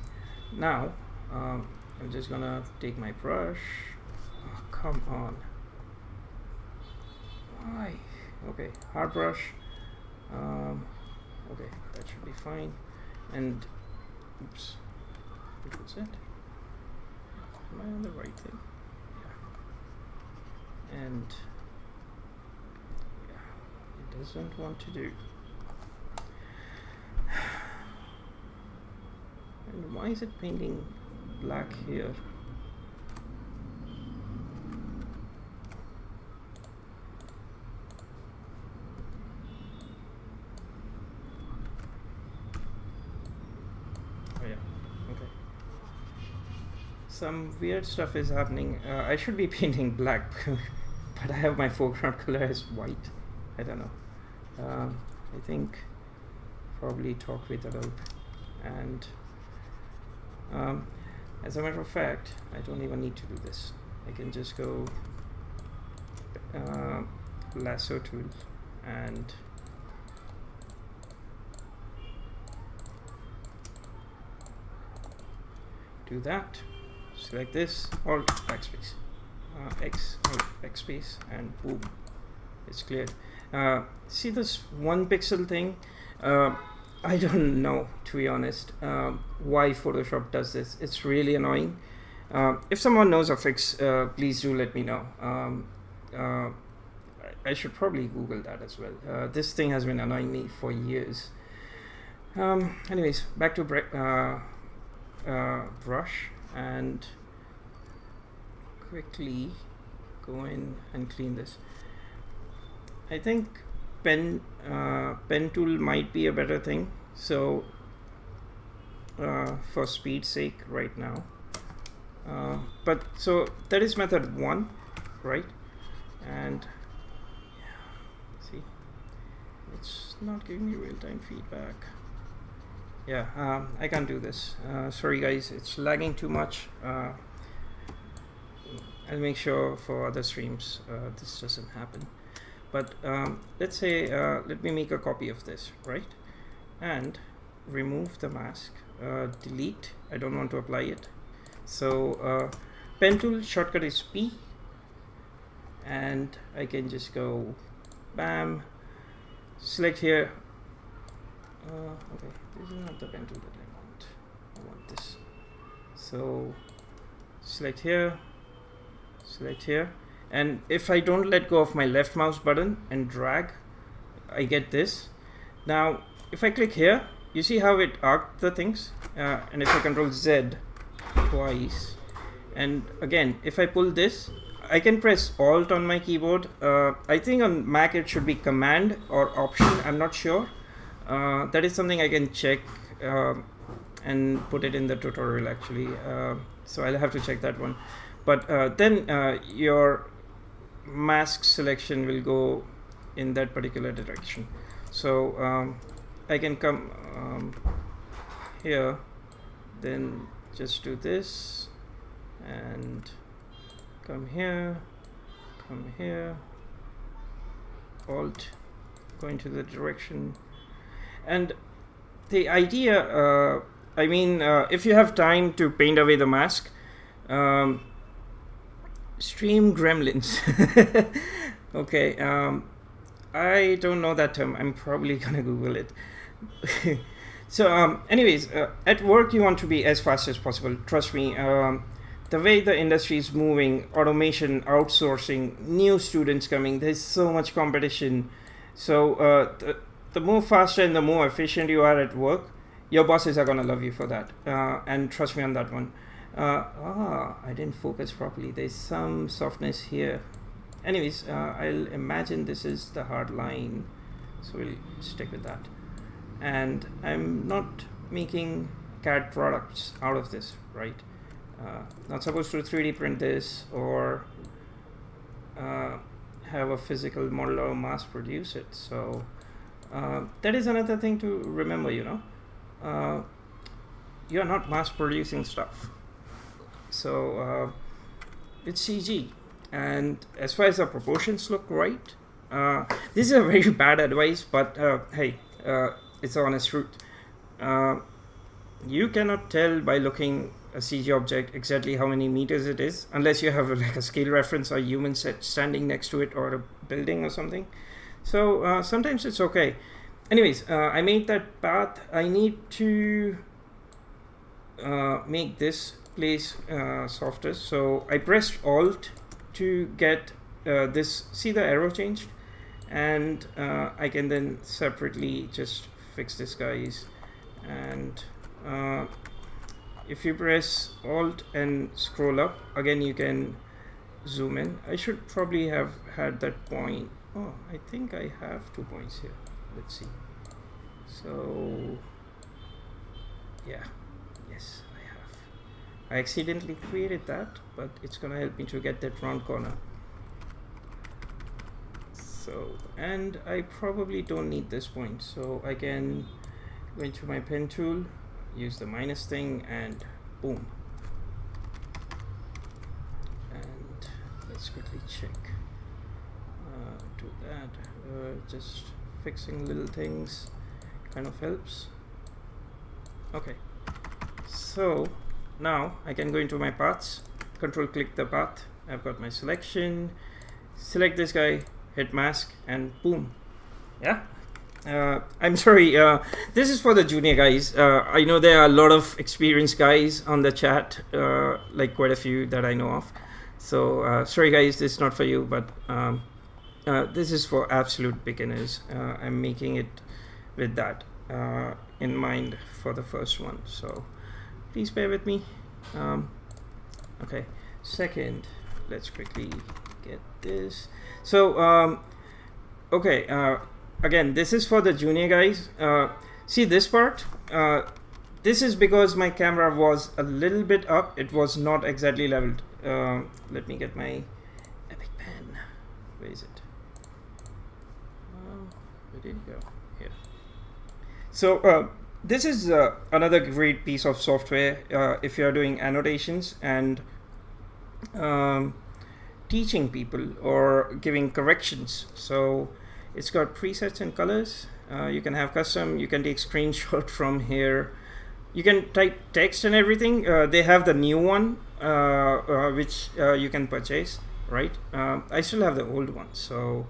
now I'm just gonna take my brush. Oh, come on. Why? Okay, hard brush. Okay, that should be fine. And oops, what was it? Am I on the right thing? Yeah. And yeah, it doesn't want to do. And why is it painting black here? Some weird stuff is happening. I should be painting black, but I have my foreground color as white. I don't know. I think probably talk with Adobe. And as a matter of fact, I don't even need to do this. I can just go lasso tool and do that. Select this, Alt backspace, backspace, and boom, it's cleared. See this 1 pixel thing? I don't know, to be honest, why Photoshop does this. It's really annoying. If someone knows a fix, please do let me know. I should probably Google that as well. This thing has been annoying me for years. Anyways, back to brush, and quickly go in and clean this. I think pen tool might be a better thing, so for speed's sake right now, but so that is method 1, right? And yeah, see, it's not giving me real-time feedback. Yeah, I can't do this. Sorry guys, it's lagging too much. I'll make sure for other streams this doesn't happen. But let's say, let me make a copy of this, right? And remove the mask, delete. I don't want to apply it. So pen tool shortcut is P, and I can just go bam, select here. Okay, this is not the pen tool that I want. I want this. So select here, and if I don't let go of my left mouse button and drag, I get this. Now if I click here, you see how it arced the things, and if I control Z twice, and again if I pull this, I can press Alt on my keyboard. I think on Mac it should be Command or Option. I'm not sure. That is something I can check and put it in the tutorial actually. So I'll have to check that one. But then your mask selection will go in that particular direction. So I can come here, then just do this and come here, Alt, go into the direction. And the idea, I mean, if you have time to paint away the mask, stream Gremlins. Okay, I don't know that term. I'm probably gonna Google it. So anyways, at work you want to be as fast as possible. Trust me, the way the industry is moving, automation, outsourcing, new students coming, there's so much competition. So the more faster and the more efficient you are at work, your bosses are gonna love you for that. And trust me on that one. I didn't focus properly. There's some softness here. Anyways, I'll imagine this is the hard line, so we'll stick with that. And I'm not making CAD products out of this, right? Not supposed to 3D print this or have a physical model or mass produce it. So that is another thing to remember, you know. You're not mass producing stuff. So it's CG. And as far as the proportions look right, this is a very bad advice, but hey, it's the honest truth. You cannot tell by looking a CG object exactly how many meters it is, unless you have like a scale reference or human set standing next to it or a building or something. So sometimes it's okay. Anyways, I made that path. I need to make this place softer. So I pressed Alt to get this, see the arrow changed, and I can then separately just fix this guys. And if you press Alt and scroll up again, you can zoom in. I should probably have had that point. Oh, I think I have 2 points here. Let's see. So yeah, yes, I accidentally created that, but it's gonna help me to get that round corner. So, and I probably don't need this point, so I can go into my pen tool, use the minus thing, and boom. And let's quickly check. Do that. Just fixing little things kind of helps. Okay, so now I can go into my paths, control click the path. I've got my selection, select this guy, hit mask, and boom. Yeah. I'm sorry, this is for the junior guys. I know there are a lot of experienced guys on the chat, like quite a few that I know of. So sorry guys, this is not for you, but this is for absolute beginners. I'm making it with that in mind for the first one. So please bear with me. Okay, second, let's quickly get this. So okay, again, this is for the junior guys. See this part, this is because my camera was a little bit up, it was not exactly leveled. Let me get my epic pen. Where is it? Where did it go? Here. So this is another great piece of software if you are doing annotations and teaching people or giving corrections. So it's got presets and colors. You can have custom, you can take screenshot from here, you can type text and everything. They have the new one which you can purchase, right? I still have the old one, so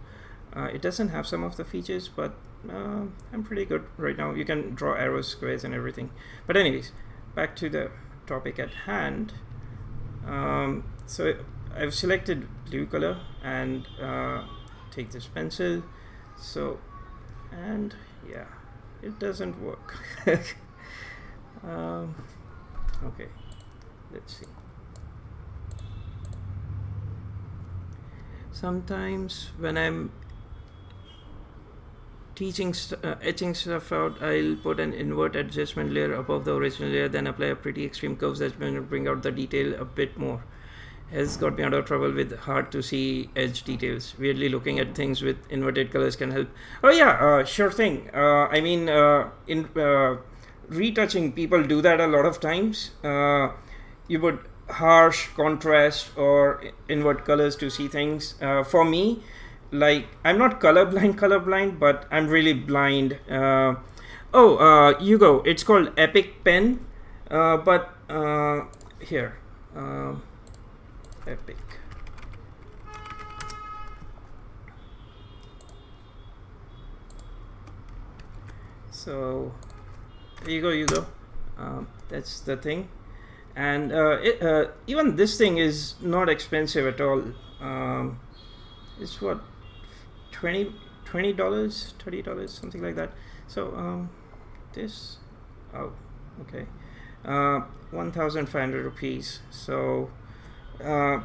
it doesn't have some of the features, but I'm pretty good right now. You can draw arrows, squares, and everything. But anyways, back to the topic at hand. So I've selected blue color and take this pencil. So, and yeah, it doesn't work. Okay, let's see. sometimes when I'm teaching etching stuff out, I'll put an invert adjustment layer above the original layer, then apply a pretty extreme curves that's going to bring out the detail a bit more. Has got me out of trouble with hard to see edge details. Weirdly, looking at things with inverted colors can help. Oh yeah, sure thing. I mean, in retouching, people do that a lot of times. You would harsh contrast or invert colors to see things. For me, like, I'm not colorblind, but I'm really blind. Hugo, it's called Epic Pen, but here, Epic. So there you go, Hugo. That's the thing. And even this thing is not expensive at all. It's what, $20, $30, something like that. So this, oh, okay, 1,500 rupees. So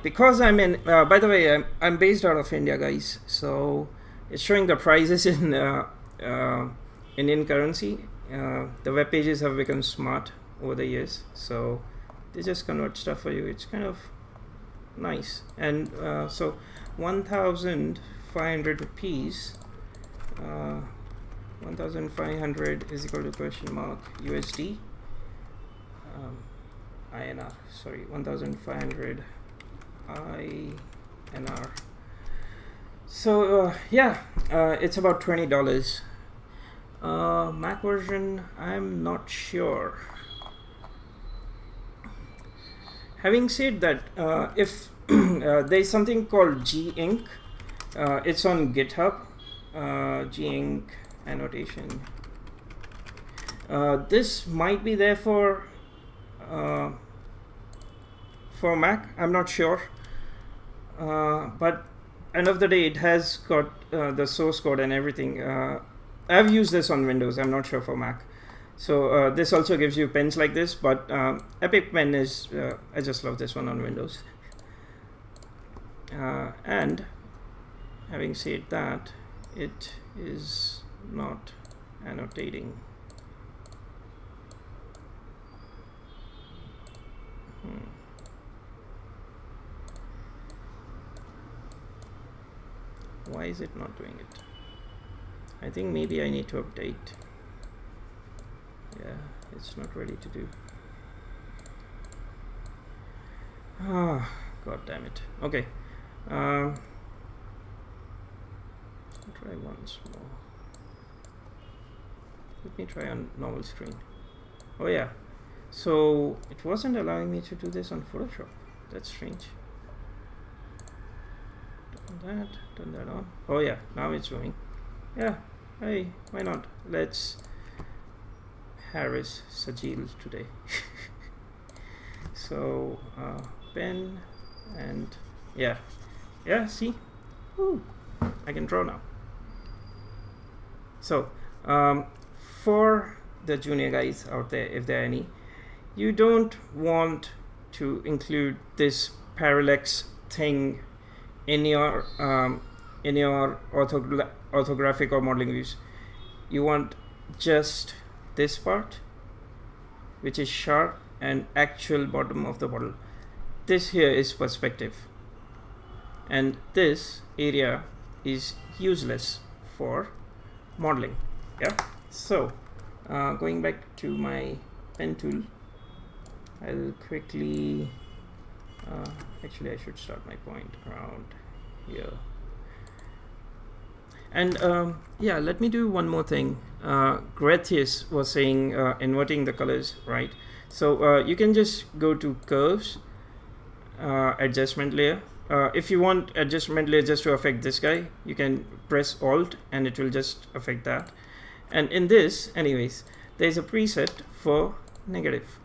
because I'm in, by the way, I'm based out of India, guys. So it's showing the prices in Indian currency. The web pages have become smart over the years, so they just convert stuff for you. It's kind of nice. And so 1,500 rupees, 1,500 is equal to question mark USD, INR, sorry, 1,500 INR. So yeah, it's about $20. Mac version, I'm not sure. Having said that, if there's something called G-Ink, it's on GitHub, G-Ink annotation. This might be there for Mac, I'm not sure, but end of the day, it has got the source code and everything. I've used this on Windows, I'm not sure for Mac. So this also gives you pens like this, but Epic Pen is, I just love this one on Windows. And having said that, it is not annotating. Why is it not doing it? I think maybe I need to update. Yeah, it's not ready to do. Ah, god damn it. Okay. I'll try once more. Let me try on normal screen. Oh yeah. So it wasn't allowing me to do this on Photoshop. That's strange. Turn that on. Oh yeah, now it's doing. Yeah, hey, why not? Let's Harris Sajil today. So pen and yeah, see, ooh, I can draw now. So for the junior guys out there, if there are any, you don't want to include this parallax thing in your orthographic or modeling views. You want just this part, which is sharp and actual bottom of the bottle. This here is perspective, and this area is useless for modeling. Yeah. So going back to my pen tool, I'll quickly actually I should start my point around here. And yeah, let me do one more thing. Gretius was saying inverting the colors, right? So you can just go to curves, adjustment layer. If you want adjustment layer just to affect this guy, you can press Alt and it will just affect that. And in this, anyways, there's a preset for negative.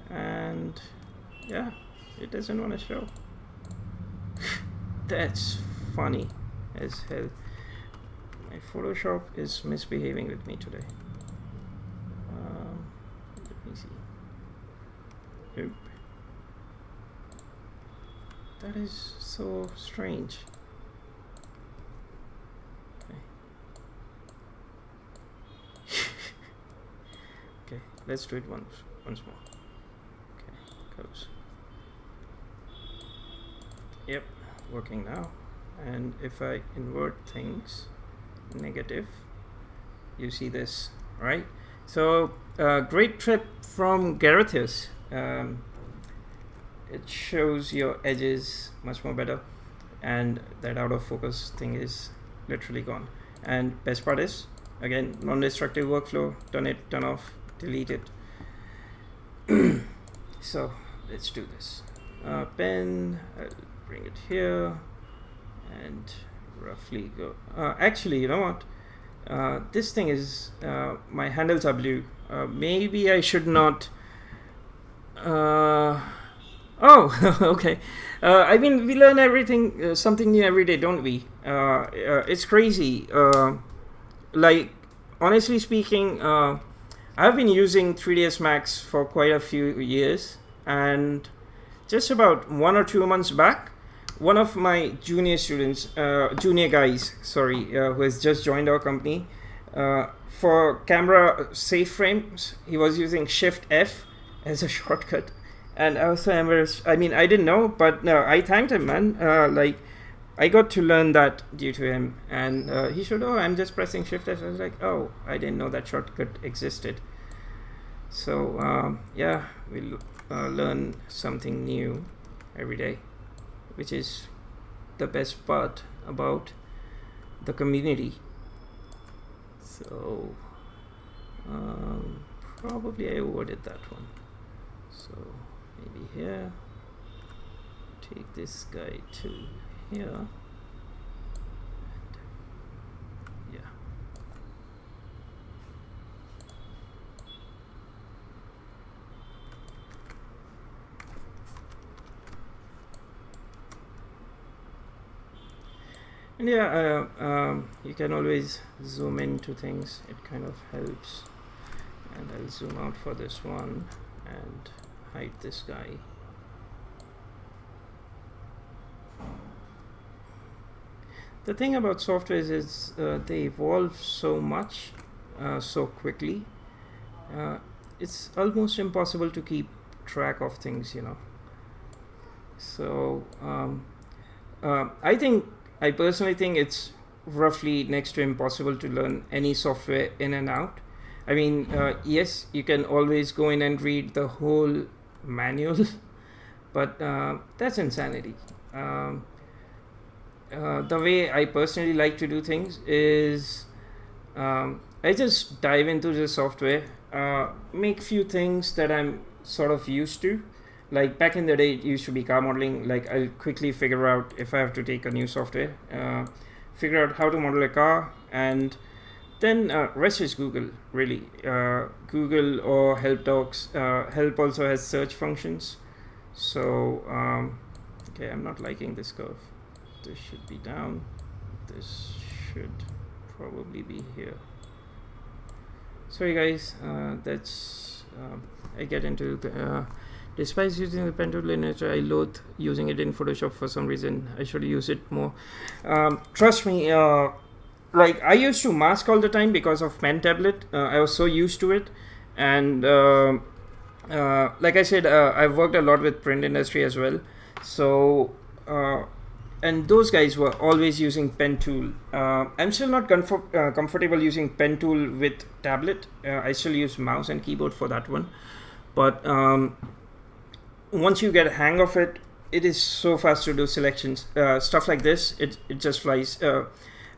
And yeah, it doesn't want to show. That's funny as hell. My Photoshop is misbehaving with me today. Let me see. Nope. That is so strange. Okay. Okay, let's do it once more. Okay, close. Yep, working now. And if I invert things negative, you see this, right? So great trip from Garethus. It shows your edges much more better, and that out of focus thing is literally gone. And best part is, again, non-destructive workflow. Turn off, delete it. So let's do this. Pen, I'll bring it here and roughly go. Actually, you know what? This thing is, my handles are blue. Maybe I should not. Oh, okay. I mean, we learn everything, something new every day, don't we? It's crazy. Like, honestly speaking, I've been using 3ds Max for quite a few years, and just about 1 or 2 months back, one of my junior guys, who has just joined our company, for camera safe frames, he was using Shift F as a shortcut. And I was so embarrassed. I mean, I didn't know, but I thanked him, man. Like, I got to learn that due to him. And he said, oh, I'm just pressing Shift F. I was like, oh, I didn't know that shortcut existed. So, yeah, we'll learn something new every day, which is the best part about the community. So, probably I overdid that one. So, maybe here, take this guy to here, and yeah. And yeah, you can always zoom into things. It kind of helps. And I'll zoom out for this one and hide this guy. The thing about softwares is they evolve so much, so quickly. It's almost impossible to keep track of things, you know. So I personally think it's roughly next to impossible to learn any software in and out. I mean, yes, you can always go in and read the whole manual, but that's insanity. The way I personally like to do things is I just dive into the software, make few things that I'm sort of used to. Like back in the day, it used to be car modeling. Like I'll quickly figure out if I have to take a new software, figure out how to model a car, and then rest is Google, really. Google or Help Docs. Help also has search functions. So, okay, I'm not liking this curve. This should be down. This should probably be here. Sorry guys, that's, I get into the, despite using the pen tool in nature, I loathe using it in Photoshop for some reason. I should use it more. Trust me, like I used to mask all the time because of pen tablet. I was so used to it, and like I said, I've worked a lot with print industry as well. So and those guys were always using pen tool. I'm still not comfortable using pen tool with tablet. I still use mouse and keyboard for that one. But once you get a hang of it, it is so fast to do selections. Stuff like this, it just flies.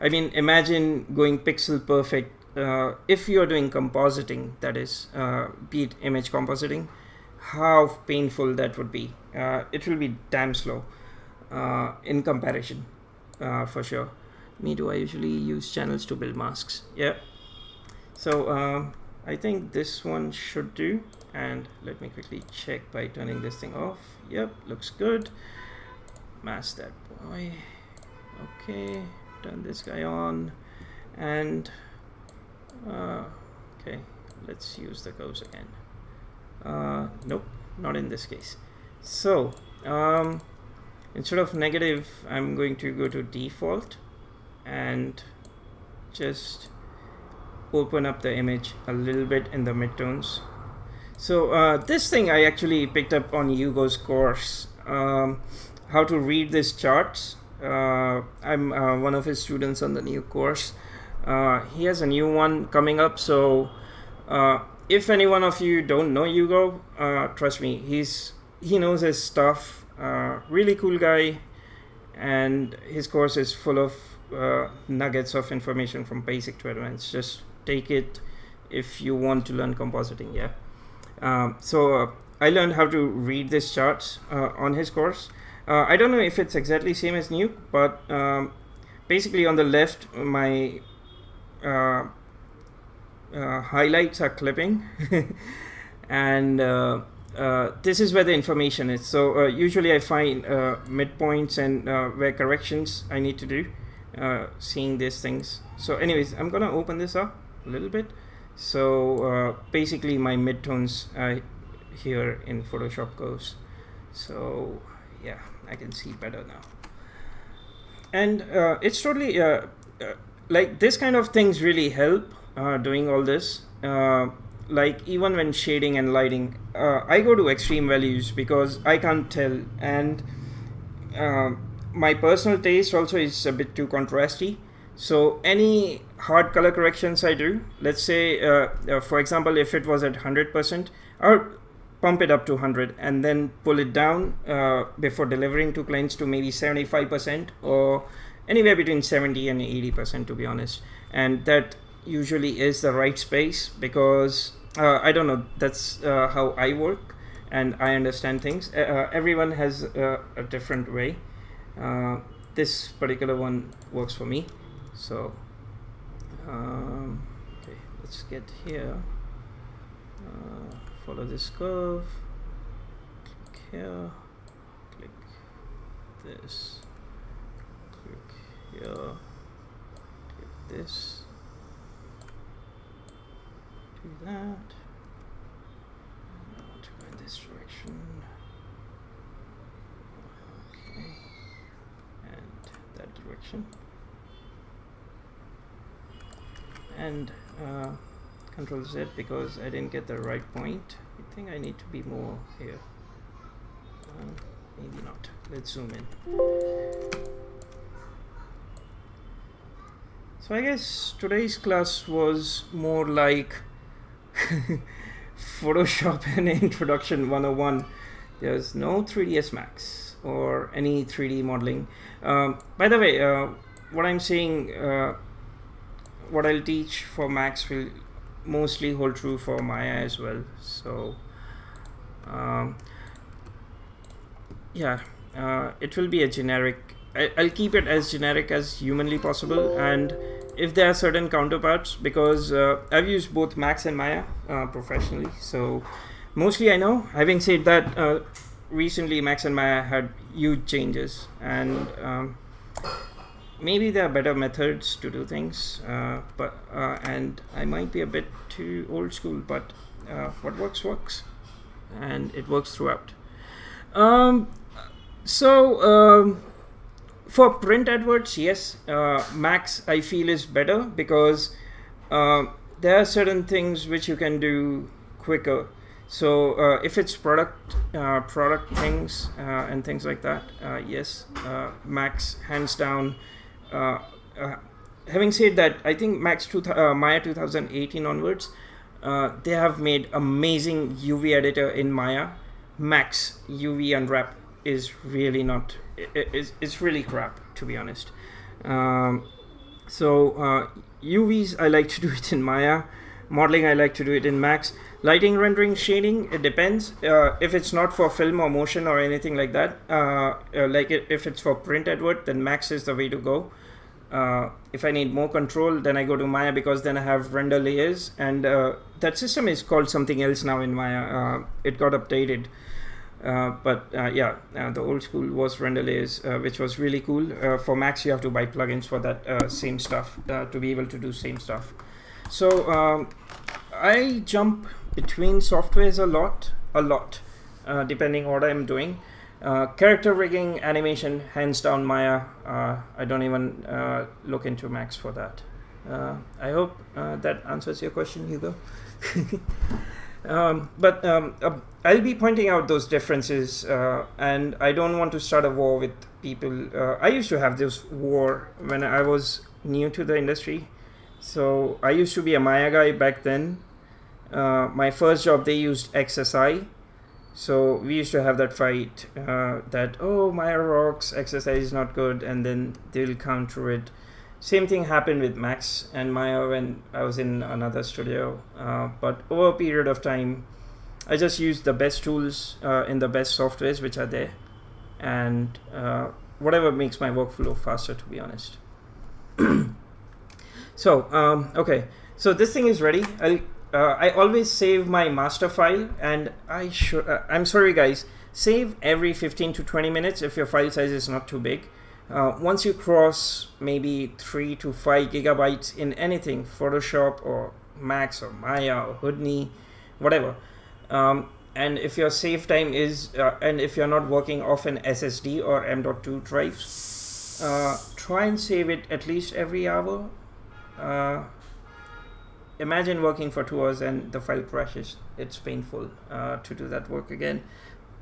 I mean, imagine going pixel perfect. If you're doing compositing, that is, be it image compositing, how painful that would be. It will be damn slow in comparison, for sure. Me too, I usually use channels to build masks. Yeah. So I think this one should do. And let me quickly check by turning this thing off. Yep, looks good. Mask that boy. Okay, turn this guy on. And okay, let's use the curves again. Nope, not in this case. So instead of negative, I'm going to go to default and just open up the image a little bit in the midtones. So this thing I actually picked up on Hugo's course, how to read these charts. I'm one of his students on the new course. He has a new one coming up, so if any one of you don't know Hugo, trust me, he knows his stuff. Really cool guy, and his course is full of nuggets of information from basic to advanced. Just take it if you want to learn compositing. So I learned how to read these charts on his course. I don't know if it's exactly same as Nuke, but basically on the left, my highlights are clipping, and this is where the information is. So usually I find midpoints and where corrections I need to do, seeing these things. So anyways, I'm gonna open this up a little bit. So basically my midtones here in Photoshop goes. So yeah, I can see better now. And it's totally like this kind of things really help doing all this. Like even when shading and lighting, I go to extreme values because I can't tell, and my personal taste also is a bit too contrasty. So any hard color corrections I do, let's say for example, if it was at 100%, I'll pump it up to 100 and then pull it down before delivering to clients to maybe 75% or anywhere between 70 and 80%, to be honest. And that usually is the right space because I don't know, that's how I work and I understand things. Everyone has a different way. This particular one works for me. So okay, let's get here, follow this curve, click here, click this, click here, click this, do that, I want to go in this direction, okay, and that direction. And Control Z because I didn't get the right point. I think I need to be more here. Maybe not. Let's zoom in. So I guess today's class was more like Photoshop and Introduction 101. There's no 3ds Max or any 3D modeling. By the way, what I'm saying, what I'll teach for Max will mostly hold true for Maya as well. So yeah, it will be a generic, I'll keep it as generic as humanly possible, and if there are certain counterparts, because I've used both Max and Maya professionally, so mostly I know. Having said that, recently Max and Maya had huge changes, and maybe there are better methods to do things, but and I might be a bit too old school, but what works works, and it works throughout. For print adverts, yes, Max I feel is better because there are certain things which you can do quicker. So if it's product things and things like that, yes, Max hands down. Having said that, I think Maya 2018 onwards, they have made amazing UV editor in Maya. Max UV Unwrap is really not, it's really crap, to be honest. UVs I like to do it in Maya. Modeling I like to do it in Max. Lighting, rendering, shading, it depends. If it's not for film or motion or anything like that, if it's for print advert, then Max is the way to go. If I need more control, then I go to Maya because then I have render layers, and that system is called something else now in Maya. It got updated. The old school was render layers, which was really cool. For Max, you have to buy plugins for that same stuff to be able to do same stuff. So I jump between softwares a lot, depending on what I'm doing. Character rigging, animation, hands down Maya. I don't even look into Max for that. I hope that answers your question, Hugo. But I'll be pointing out those differences, and I don't want to start a war with people. I used to have this war when I was new to the industry. So I used to be a Maya guy back then. My first job, they used XSI. So we used to have that fight that, oh, Maya rocks, XSI is not good, and then they'll counter it. Same thing happened with Max and Maya when I was in another studio. But over a period of time, I just used the best tools in the best softwares which are there. And whatever makes my workflow faster, to be honest. So, okay. So this thing is ready. I always save my master file, and I'm sorry guys, save every 15 to 20 minutes if your file size is not too big. Once you cross maybe 3 to 5 gigabytes in anything, Photoshop or Max or Maya or Houdini, whatever, and if your save time is, and if you're not working off an SSD or M.2 drives, try and save it at least every hour. Imagine working for 2 hours and the file crashes. It's painful to do that work again.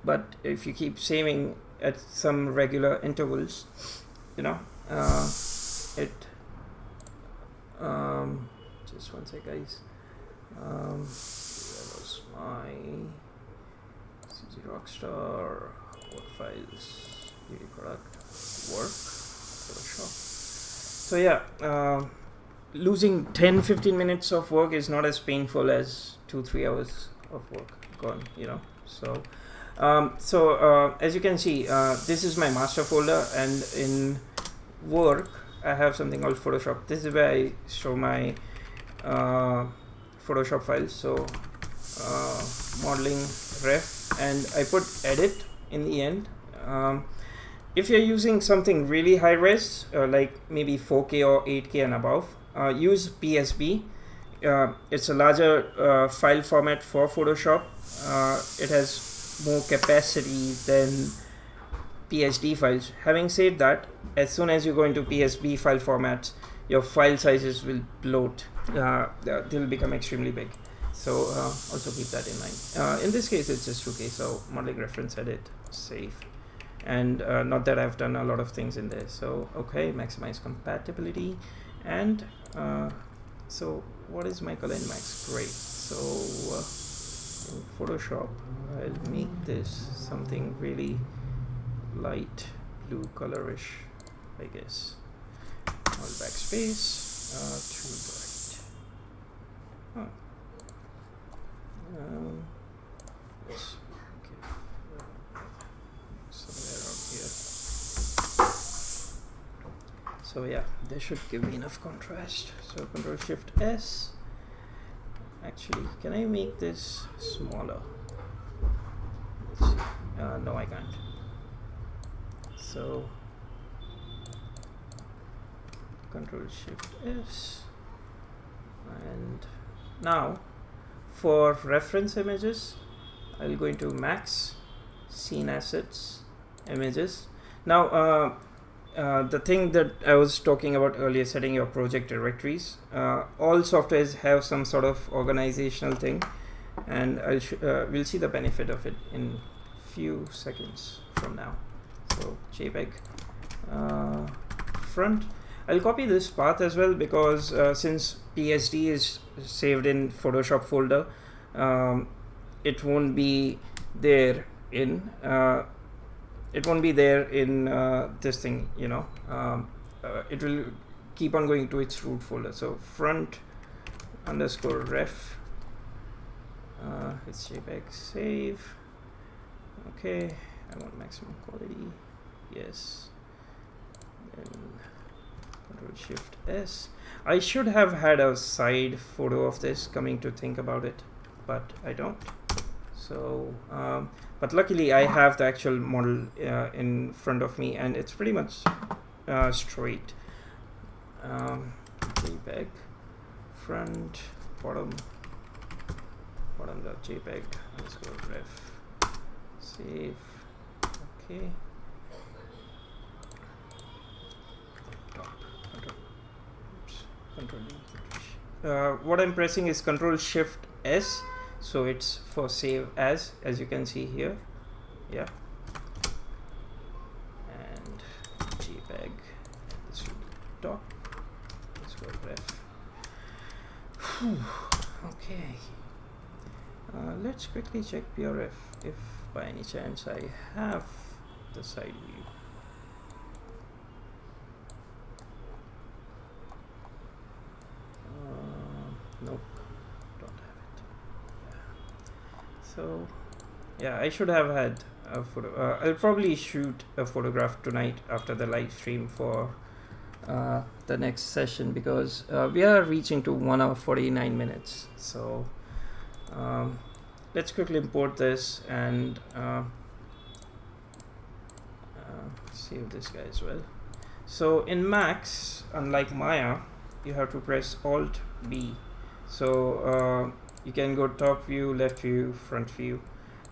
But if you keep saving at some regular intervals, you know, just one sec, guys. That was my CG Rockstar, what files, beauty product, work, Photoshop. So yeah, losing 10-15 minutes of work is not as painful as 2-3 hours of work gone, you know. So as you can see, this is my master folder, and in work I have something called Photoshop. This is where I show my Photoshop files. So modeling ref, and I put edit in the end. If you're using something really high res, like maybe 4K or 8K and above, use PSB. It's a larger file format for Photoshop. It has more capacity than PSD files. Having said that, as soon as you go into PSB file formats, your file sizes will bloat. They'll become extremely big. So also keep that in mind. In this case, it's just 2K, so modeling reference, edit, save. And not that I've done a lot of things in there. So okay, maximize compatibility. And so what is my color in Max? Great. So in Photoshop, I'll make this something really light blue colorish, I guess. All backspace, too bright. Yes. Okay. Somewhere around here. So yeah, they should give me enough contrast. So Control Shift S. Actually, can I make this smaller? Let's see. No, I can't. So Control Shift S, and now for reference images, I'll go into Max, Scene Assets, Images. Now the thing that I was talking about earlier, setting your project directories, all softwares have some sort of organizational thing, and we'll see the benefit of it in few seconds from now. So JPEG front. I'll copy this path as well, because since PSD is saved in Photoshop folder, it won't be there in this thing, you know. It will keep on going to its root folder. So front underscore ref, it's JPEG save. Okay, I want maximum quality. Yes. Then Control Shift S. I should have had a side photo of this, coming to think about it, but I don't. So but luckily I have the actual model in front of me, and it's pretty much straight. JPEG front bottom.jpg underscore ref save. Okay. Control D. What I'm pressing is Control Shift S, so it's for save as you can see here. Yeah. And JPEG. This will be top. Let's go ref. Okay. Let's quickly check PureRef if by any chance I have the side view. Nope, don't have it. Yeah. So yeah, I should have had a photo. I'll probably shoot a photograph tonight after the live stream for the next session, because we are reaching to 1 hour 49 minutes. So let's quickly import this and save this guy as well. So in Max, unlike Maya, you have to press Alt B. So you can go top view, left view, front view.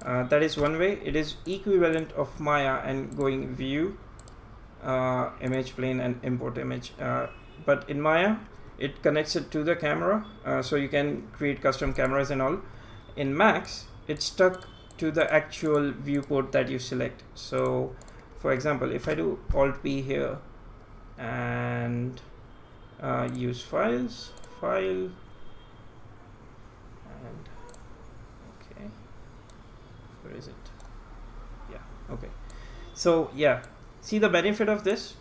That is one way. It is equivalent of Maya and going view, image plane, and import image. But in Maya, it connects it to the camera, so you can create custom cameras and all. In Max, it's stuck to the actual viewport that you select. So for example, if I do Alt P here and use files, file, and okay, where is it? Yeah, okay. So yeah, see the benefit of this,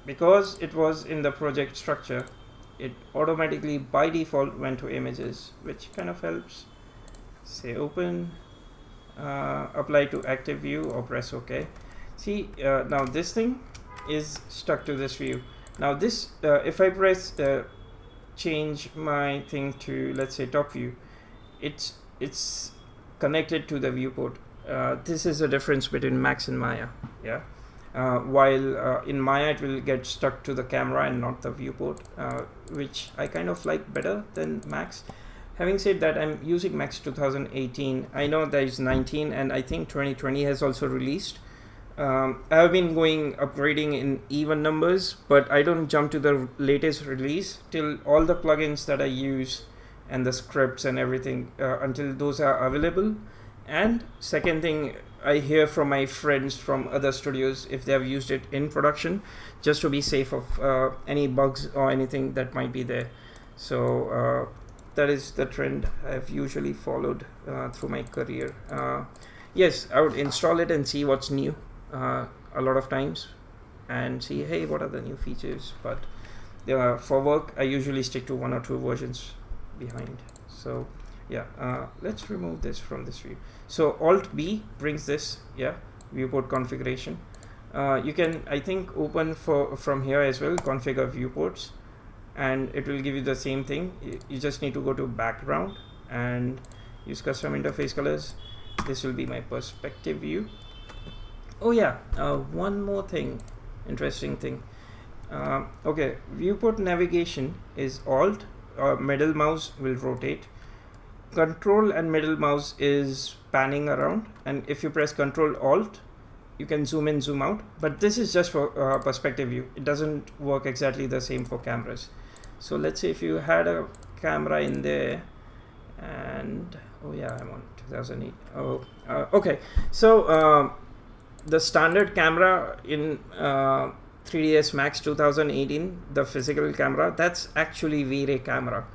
because it was in the project structure, it automatically by default went to images, which kind of helps. Say open, apply to active view, or press OK. See, now this thing is stuck to this view. Now this, if I press change my thing to, let's say, top view, it's connected to the viewport. This is the difference between Max and Maya. Yeah. While in Maya it will get stuck to the camera and not the viewport, which I kind of like better than Max. Having said that, I'm using Max 2018. I know there is 19, and I think 2020 has also released. I've been upgrading in even numbers, but I don't jump to the latest release till all the plugins that I use and the scripts and everything, until those are available. And second thing, I hear from my friends from other studios if they have used it in production, just to be safe of any bugs or anything that might be there. So that is the trend I've usually followed through my career. Yes, I would install it and see what's new a lot of times and see, hey, what are the new features? But for work, I usually stick to 1 or 2 versions behind. So yeah, let's remove this from this view. So Alt B brings this, yeah, viewport configuration. You can, I think, open from here as well, configure viewports, and it will give you the same thing. You just need to go to background and use custom interface colors. This will be my perspective view. Oh yeah, one more thing, interesting thing. Okay, viewport navigation is Alt, middle mouse will rotate. Control and middle mouse is panning around, and if you press Control Alt, you can zoom in, zoom out. But this is just for perspective view. It doesn't work exactly the same for cameras. So let's say if you had a camera in there, and oh yeah, I'm on 2008. Oh, okay. So the standard camera in 3ds Max 2018, the physical camera, that's actually V-Ray camera.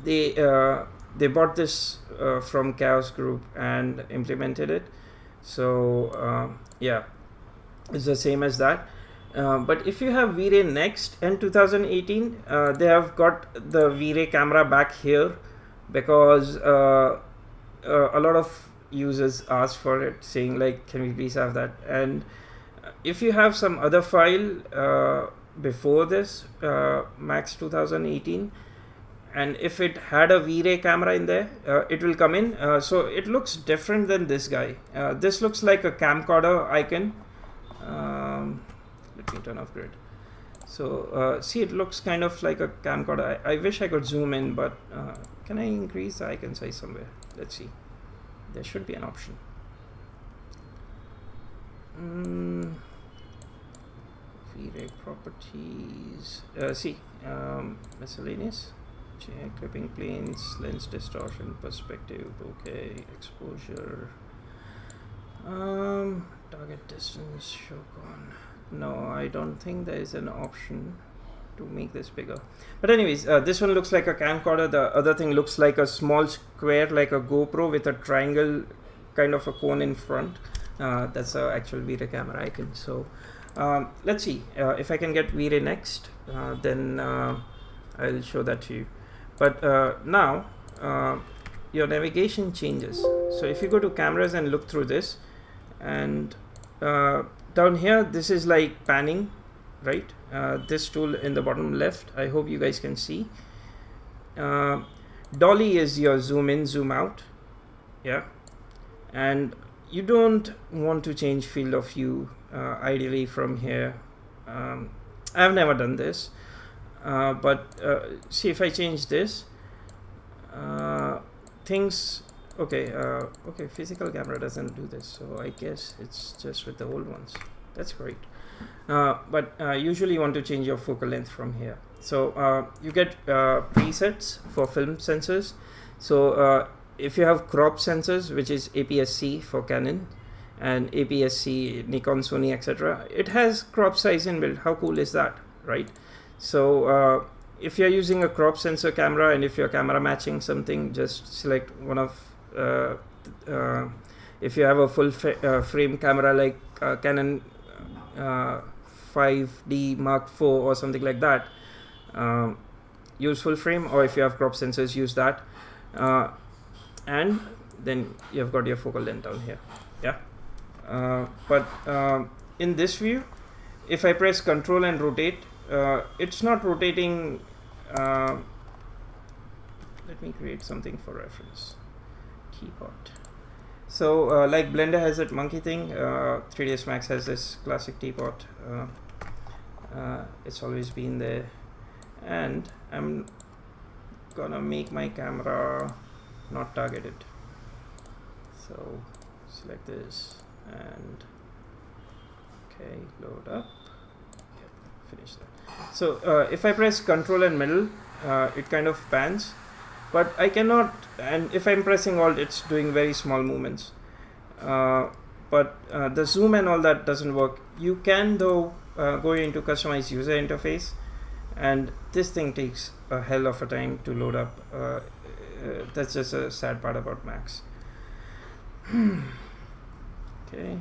They bought this from Chaos Group and implemented it. So yeah, it's the same as that. But if you have V-Ray Next and 2018, they have got the V-Ray camera back here, because a lot of users asked for it, saying like, can we please have that? And if you have some other file before this Max 2018, and if it had a V-Ray camera in there, it will come in. So it looks different than this guy. This looks like a camcorder icon. Let me turn off grid. So see, it looks kind of like a camcorder. I wish I could zoom in, but can I increase the icon size somewhere? Let's see. There should be an option. V-Ray properties. Miscellaneous. Clipping planes, lens distortion, perspective, bokeh, exposure, target distance, Shogun. No, I don't think there is an option to make this bigger. But anyways, this one looks like a camcorder. The other thing looks like a small square, like a GoPro with a triangle, kind of a cone in front. That's an actual V-Ray camera icon. So let's see if I can get V-Ray next. Then I'll show that to you. But now your navigation changes. So if you go to cameras and look through this, and down here, this is like panning, right? This tool in the bottom left, I hope you guys can see. Dolly is your zoom in, zoom out. Yeah. And you don't want to change field of view ideally from here. I've never done this. But see, if I change this, things, okay, physical camera doesn't do this, so I guess it's just with the old ones. That's great. But usually you want to change your focal length from here. So you get presets for film sensors. So if you have crop sensors, which is APS-C for Canon and APS-C Nikon, Sony, etc., it has crop size inbuilt. How cool is that, right? So if you're using a crop sensor camera, and if you're camera matching something, just select one of if you have a full frame camera like Canon 5D Mark IV or something like that, use full frame, or if you have crop sensors, use that, and then you've got your focal length down here. Yeah. But in this view, if I press Control and rotate, it's not rotating. Let me create something for reference. Teapot. So like Blender has that monkey thing, 3ds Max has this classic teapot. It's always been there, and I'm gonna make my camera not targeted. So select this and okay, load up. Finish that. So if I press Control and middle, it kind of pans, but I cannot, and if I'm pressing Alt, it's doing very small movements. But the zoom and all that doesn't work. You can though go into customize user interface, and this thing takes a hell of a time to load up. That's just a sad part about Macs. Okay.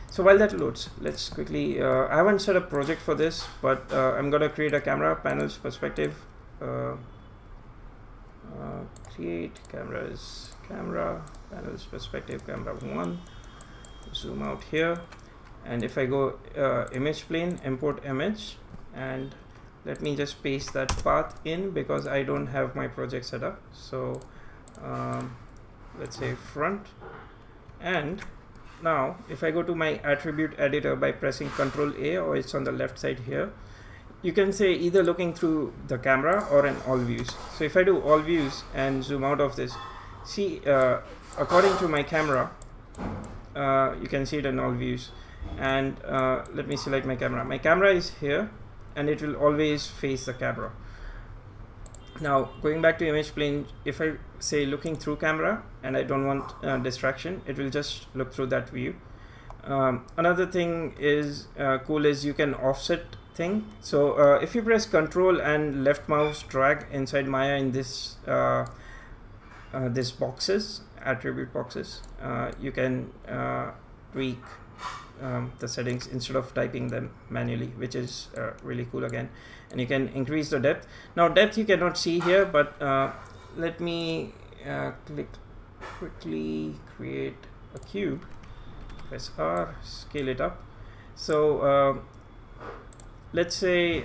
So while that loads, let's quickly, I haven't set a project for this, but I'm going to create a camera, panels, perspective, create cameras, camera, panels, perspective, camera 1, zoom out here, and if I go image plane, import image, and let me just paste that path in because I don't have my project set up. So let's say front, and now if I go to my attribute editor by pressing Ctrl A, or it's on the left side here, you can say either looking through the camera or in all views. So if I do all views and zoom out of this, see according to my camera, you can see it in all views. And let me select my camera. My camera is here and it will always face the camera. Now going back to image plane, if I say looking through camera and I don't want distraction, it will just look through that view. Another thing is cool is you can offset thing. So if you press Control and left mouse drag inside Maya in this this boxes, attribute boxes, you can tweak the settings instead of typing them manually, which is really cool again. And you can increase the depth. Now depth you cannot see here, but let me quickly create a cube, press R, scale it up. So let's say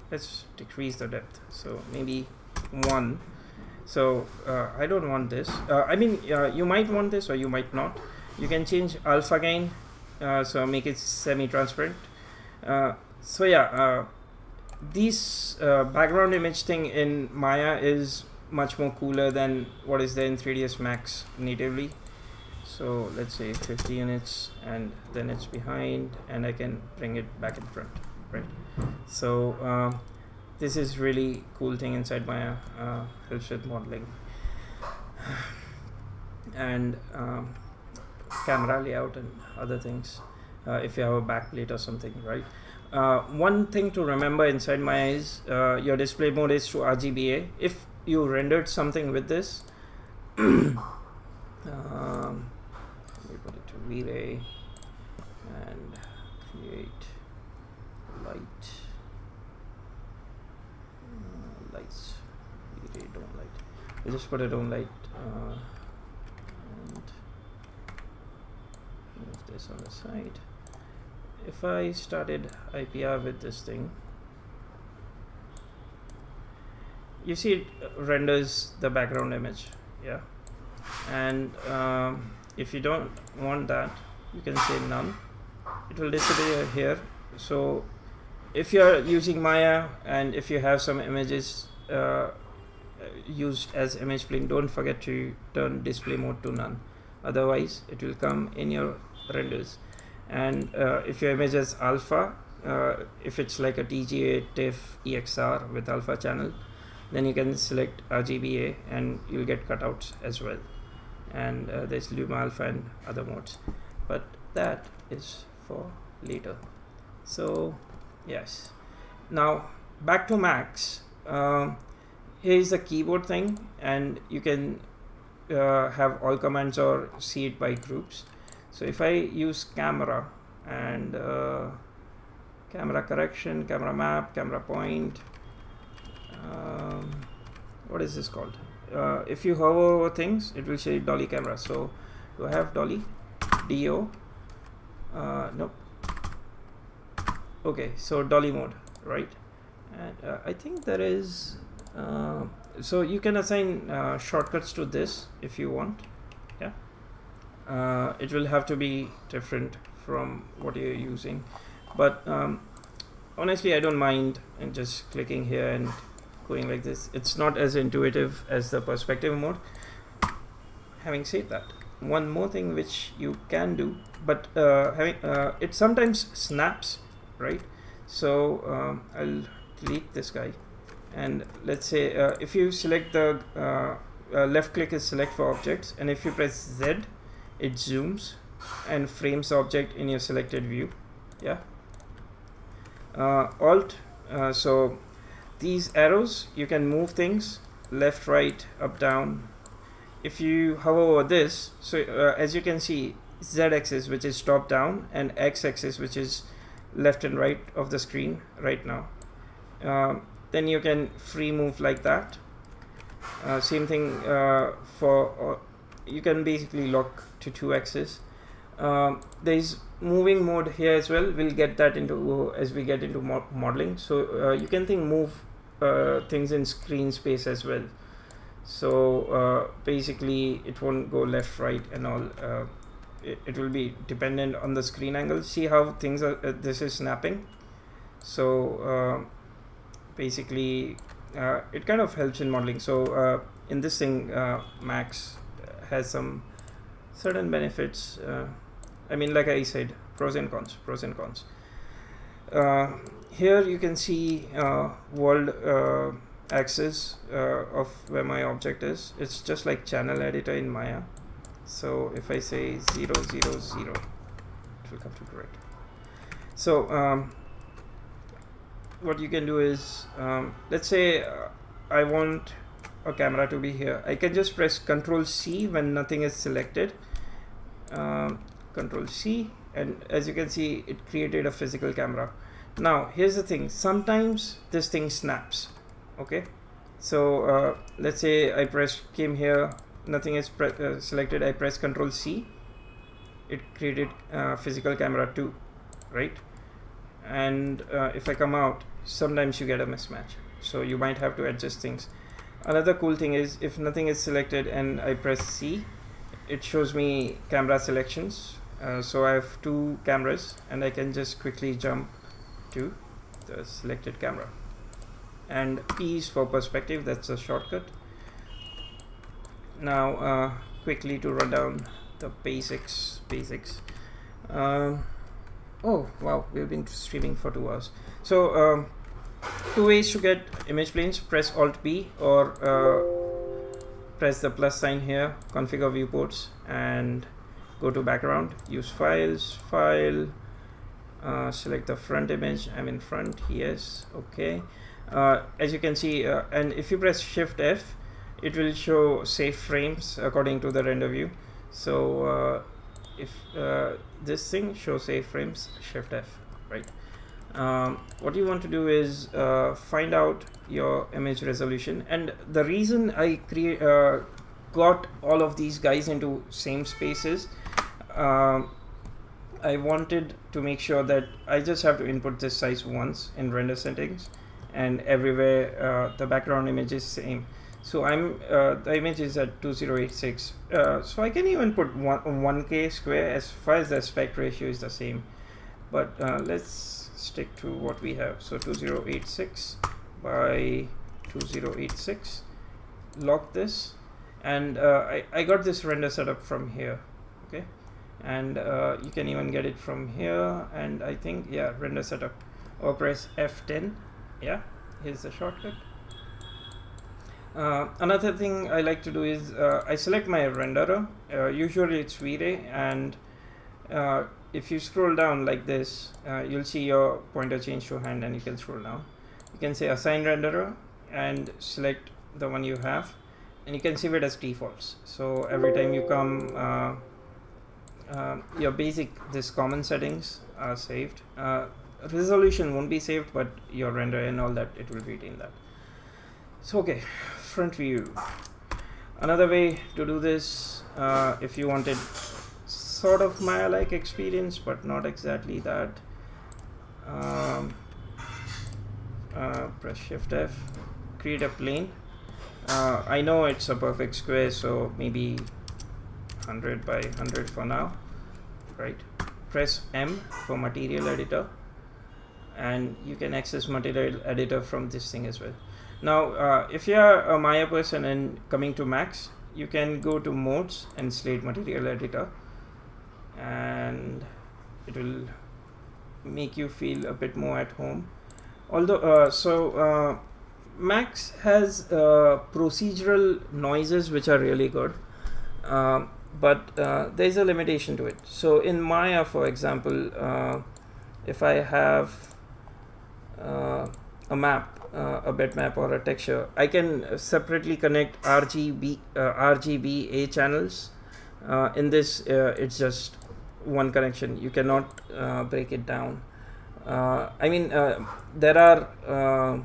let's decrease the depth, so maybe 1. So I don't want this. I mean you might want this or you might not. You can change alpha gain, so make it semi-transparent. So yeah, this background image thing in Maya is much more cooler than what is there in 3ds Max natively. So let's say 50 units, and then it's behind, and I can bring it back in front, right? So this is really cool thing inside Maya, helps with modeling and camera layout and other things, if you have a backplate or something, right? One thing to remember inside Maya is your display mode is through RGBA. If you rendered something with this, let me put it to V-Ray and create light, lights, V-Ray don't light. We'll just put it on light and move this on the side. If I started IPR with this thing, you see it renders the background image, yeah. And if you don't want that, you can say none. It will disappear here. So if you are using Maya and if you have some images used as image plane, don't forget to turn display mode to none. Otherwise, it will come in your renders. And if your image is alpha, if it's like a TGA, TIFF, EXR with alpha channel, then you can select RGBA and you'll get cutouts as well. And there's Luma Alpha and other modes, but that is for later. So yes, now back to Max. Here's the keyboard thing, and you can have all commands or see it by groups. So if I use camera and camera correction, camera map, camera point, what is this called? If you hover over things, it will say dolly camera. So do I have dolly? DO? Nope. Okay, so dolly mode, right? And I think there is so you can assign shortcuts to this if you want. Yeah, it will have to be different from what you're using, but honestly I don't mind and just clicking here and going like this. It's not as intuitive as the perspective mode. Having said that, one more thing which you can do, but it sometimes snaps, right? So I'll delete this guy, and let's say if you select the left click is select for objects, and if you press Z, it zooms and frames the object in your selected view. Yeah. Alt, so these arrows, you can move things left, right, up, down. If you hover over this, so as you can see, Z-axis, which is top down, and X-axis, which is left and right of the screen right now. Then you can free move like that. Same thing for you can basically lock to 2 axes. There is moving mode here as well. We'll get that into as we get into modeling. So you can move things in screen space as well. So basically it won't go left, right, and all. It will be dependent on the screen angle. See how things are, this is snapping. So basically it kind of helps in modeling. So in this thing, Max has some certain benefits. I mean, like I said, pros and cons. Here you can see world axis of where my object is. It's just like channel editor in Maya. So if I say 0, 0, 0, it will come to grid. So what you can do is, let's say I want a camera to be here. I can just press Ctrl C when nothing is selected. Ctrl C, and as you can see, it created a physical camera. Now here's the thing, sometimes this thing snaps. Okay, so let's say I came here, nothing is selected, I press Ctrl C, it created physical camera too, right? And if I come out, sometimes you get a mismatch, so you might have to adjust things. Another cool thing is, if nothing is selected and I press C, it shows me camera selections. So I have 2 cameras, and I can just quickly jump to the selected camera. And P is for perspective, that's a shortcut. Now quickly to run down the basics. Oh wow, we've been streaming for 2 hours. So two ways to get image planes: press Alt B or press the plus sign here, configure viewports, and go to background, use files, file, select the front image. I'm in front, yes, okay. As you can see, and if you press Shift F, it will show safe frames according to the render view. So if this thing shows safe frames, Shift F, right? What you want to do is find out your image resolution, and the reason I got all of these guys into same spaces, I wanted to make sure that I just have to input this size once in render settings, and everywhere the background image is same. So the image is at 2086, so I can even put 1K square as far as the aspect ratio is the same, but let's stick to what we have. So 2086 by 2086, lock this, and I got this render setup from here, okay, and you can even get it from here, and I think, yeah, render setup, or press F10. Yeah, here's the shortcut. Another thing I like to do is I select my renderer, usually it's V-Ray, and if you scroll down like this, you'll see your pointer change to hand, and you can scroll down. You can say assign renderer and select the one you have, and you can save it as defaults. So every time you come, your basic, this common settings are saved. Resolution won't be saved, but your render and all that, it will retain that. So okay, front view. Another way to do this, if you wanted sort of Maya-like experience but not exactly that, press Shift F, create a plane. I know it's a perfect square, so maybe 100 by 100 for now, right? Press M for material editor, and you can access material editor from this thing as well. Now if you are a Maya person and coming to Max, you can go to modes and select material editor, and it will make you feel a bit more at home. Although Max has procedural noises which are really good, but there's a limitation to it. So in Maya, for example, if I have a map, a bitmap or a texture, I can separately connect RGBA channels. In this, it's just one connection. You cannot break it down. I mean, there are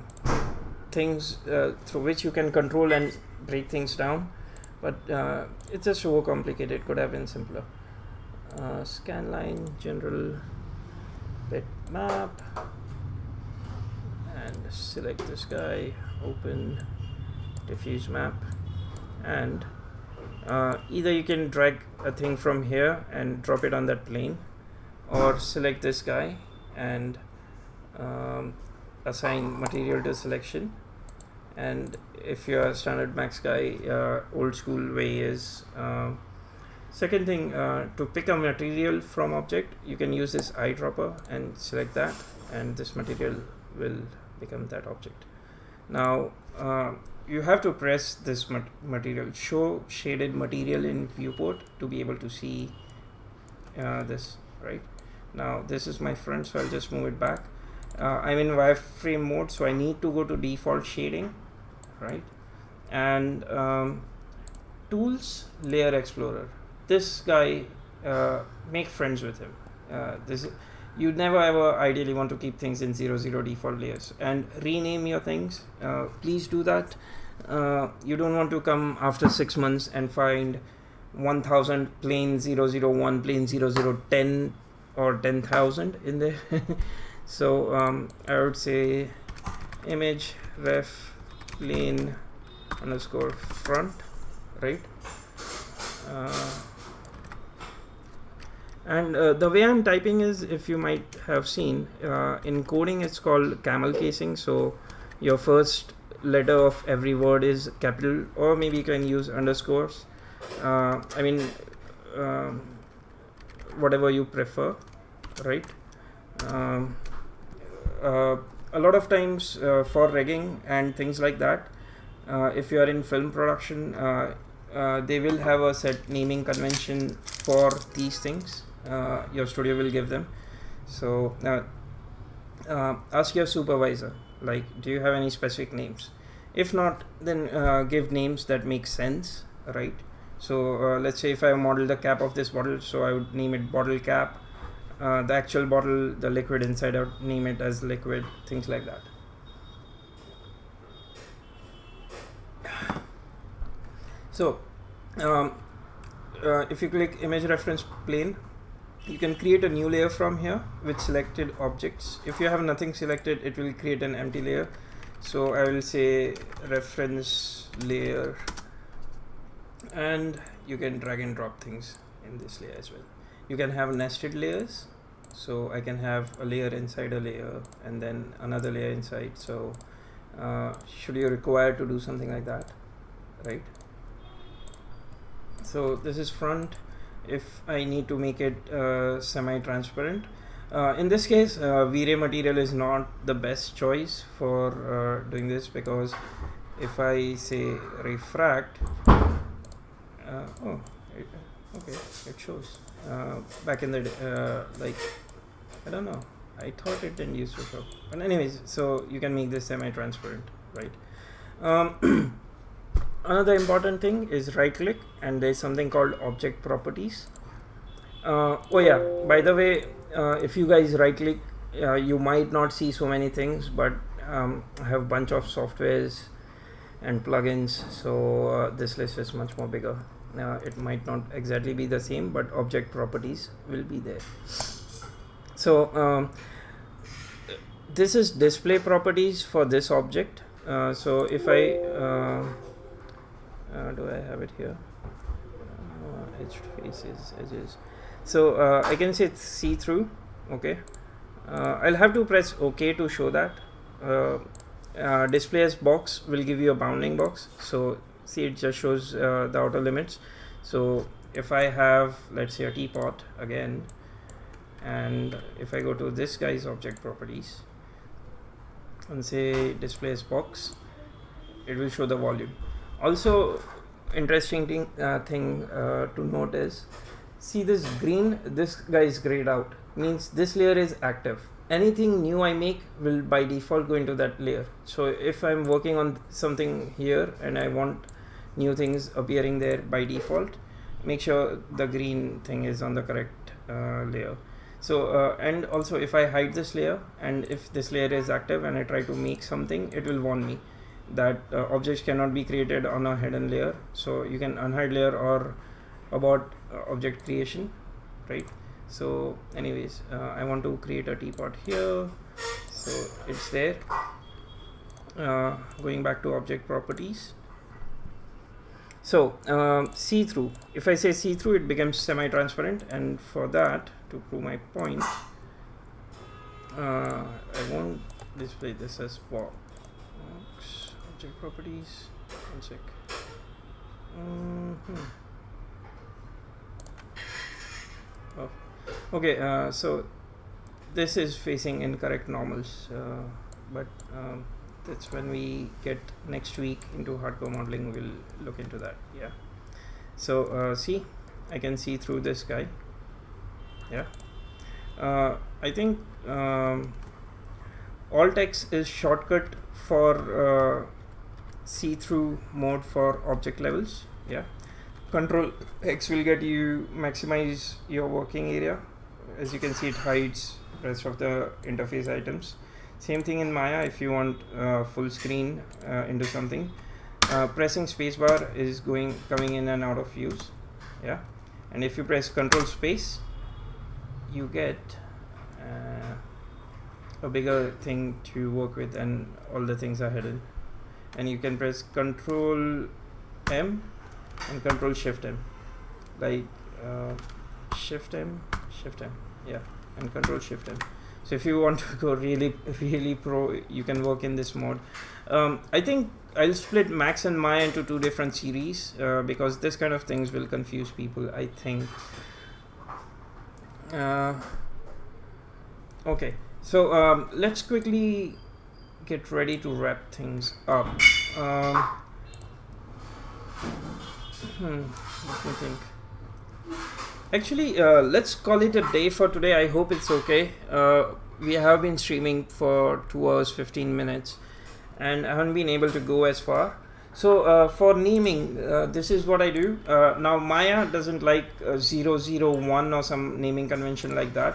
things through which you can control and break things down, but it's just so complicated. It could have been simpler. Scanline, general bitmap, and select this guy, open diffuse map, and either you can drag a thing from here and drop it on that plane, or select this guy and assign material to selection. And if you're a standard Max guy, old school way is second thing, to pick a material from object, you can use this eyedropper and select that, and this material will become that object. Now you have to press this material, show shaded material in viewport, to be able to see this, right? Now this is my front, so I'll just move it back. I'm in wireframe mode, so I need to go to default shading, right? And tools, layer explorer. This guy, make friends with him. You never ever ideally want to keep things in 00 default layers, and rename your things. Please do that. You don't want to come after 6 months and find 1000 plane 001, plane 0010 or 10,000 in there. So I would say image ref plane underscore front, right? And the way I'm typing is, if you might have seen, in coding it's called camel casing. So your first letter of every word is capital, or maybe you can use underscores. I mean, whatever you prefer, right? A lot of times for rigging and things like that, if you are in film production, they will have a set naming convention for these things. Your studio will give them. So ask your supervisor, like, do you have any specific names? If not, then give names that make sense, right? So let's say if I model the cap of this bottle, so I would name it bottle cap. The actual bottle, the liquid inside, I would name it as liquid, things like that. So if you click image reference plane, you can create a new layer from here with selected objects. If you have nothing selected, it will create an empty layer. So I will say reference layer, and you can drag and drop things in this layer as well. You can have nested layers, so I can have a layer inside a layer and then another layer inside. So should you require to do something like that, right? So this is front. If I need to make it semi-transparent, in this case V-Ray material is not the best choice for doing this, because if I say refract, okay, it shows. Back in the like, I don't know, I thought it didn't use to show, but anyways, so you can make this semi-transparent, right? Another important thing is right click, and there's something called object properties. Oh yeah, by the way, if you guys right click, you might not see so many things, but I have a bunch of softwares and plugins, so this list is much more bigger. It might not exactly be the same, but object properties will be there. So this is display properties for this object. So if I do I have it here? Edged faces, edges. So I can say see through. Okay, I'll have to press OK to show that. Display as box will give you a bounding box. So see, it just shows the outer limits. So if I have, let's say, a teapot again, and if I go to this guy's object properties and say display as box, it will show the volume. Also, interesting thing to note is, see this green, this guy is grayed out, means this layer is active. Anything new I make will by default go into that layer. So if I'm working on something here and I want new things appearing there by default, make sure the green thing is on the correct layer. So and also if I hide this layer, and if this layer is active and I try to make something, it will warn me that objects cannot be created on a hidden layer. So you can unhide layer or about object creation, right? So anyways, I want to create a teapot here, so it's there. Going back to object properties, so see-through, if I say see-through, it becomes semi-transparent, and for that, to prove my point, I won't display this as box. Object properties, one sec. Oh, okay, so this is facing incorrect normals, but that's when we get next week into hardcore modeling, we'll look into that. Yeah, so see, I can see through this guy. Yeah, I think Alt X is shortcut for see-through mode for object levels. Yeah, Control X will get you maximize your working area. As you can see, it hides rest of the interface items. Same thing in Maya. If you want full screen into something, pressing spacebar is coming in and out of use. Yeah, and if you press Control Space, you get a bigger thing to work with, and all the things are hidden. And you can press Control M and Control Shift M, like Shift M, yeah, and Control Shift M. So if you want to go really pro, you can work in this mode. I think I'll split Max and Maya into two different series because this kind of things will confuse people, I think. Okay, so let's quickly get ready to wrap things up. Let me think. Actually, let's call it a day for today. I hope it's okay. We have been streaming for 2 hours 15 minutes and I haven't been able to go as far. So for naming, this is what I do. Now Maya doesn't like 001 or some naming convention like that.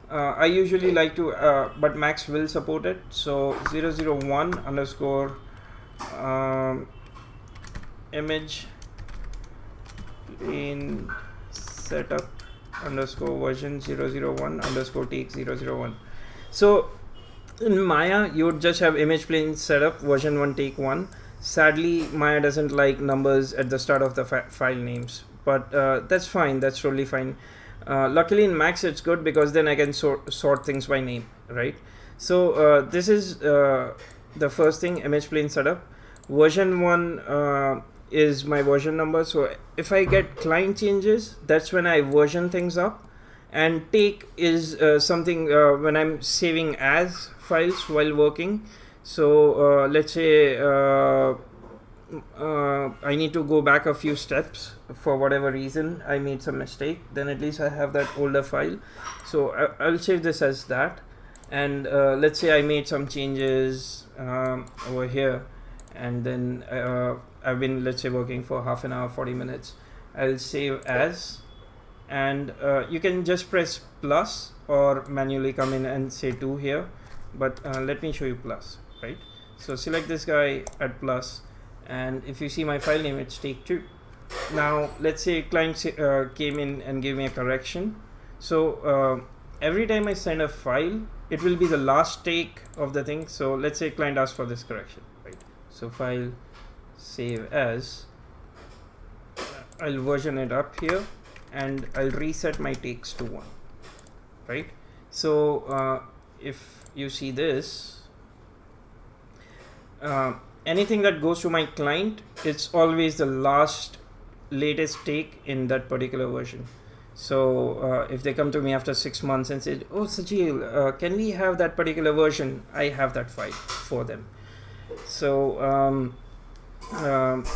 I usually like to, but Max will support it. So 001 underscore image in setup underscore version 001 underscore take 001. So in Maya you would just have image plane setup version 1 take 1. Sadly Maya doesn't like numbers at the start of the file names, but that's fine, that's totally fine. Luckily in Max it's good because then I can sort things by name, right? So this is the first thing, image plane setup. Version 1 is my version number, so if I get client changes, that's when I version things up. And take is something when I'm saving as files while working. So let's say I need to go back a few steps for whatever reason, I made some mistake, then at least I have that older file. So I'll save this as that. And let's say I made some changes over here, and then I've been, let's say, working for half an hour, 40 minutes. I'll save as, and you can just press plus or manually come in and say 2 here, but let me show you plus, right? So select this guy at plus, and if you see my file name, it's take 2. Now let's say client came in and gave me a correction. So every time I send a file, it will be the last take of the thing. So let's say client asked for this correction, right? So file save as, I'll version it up here and I'll reset my takes to 1, right? So if you see this, anything that goes to my client, it's always the latest take in that particular version. So if they come to me after 6 months and say, oh Sajil, can we have that particular version, I have that file for them. So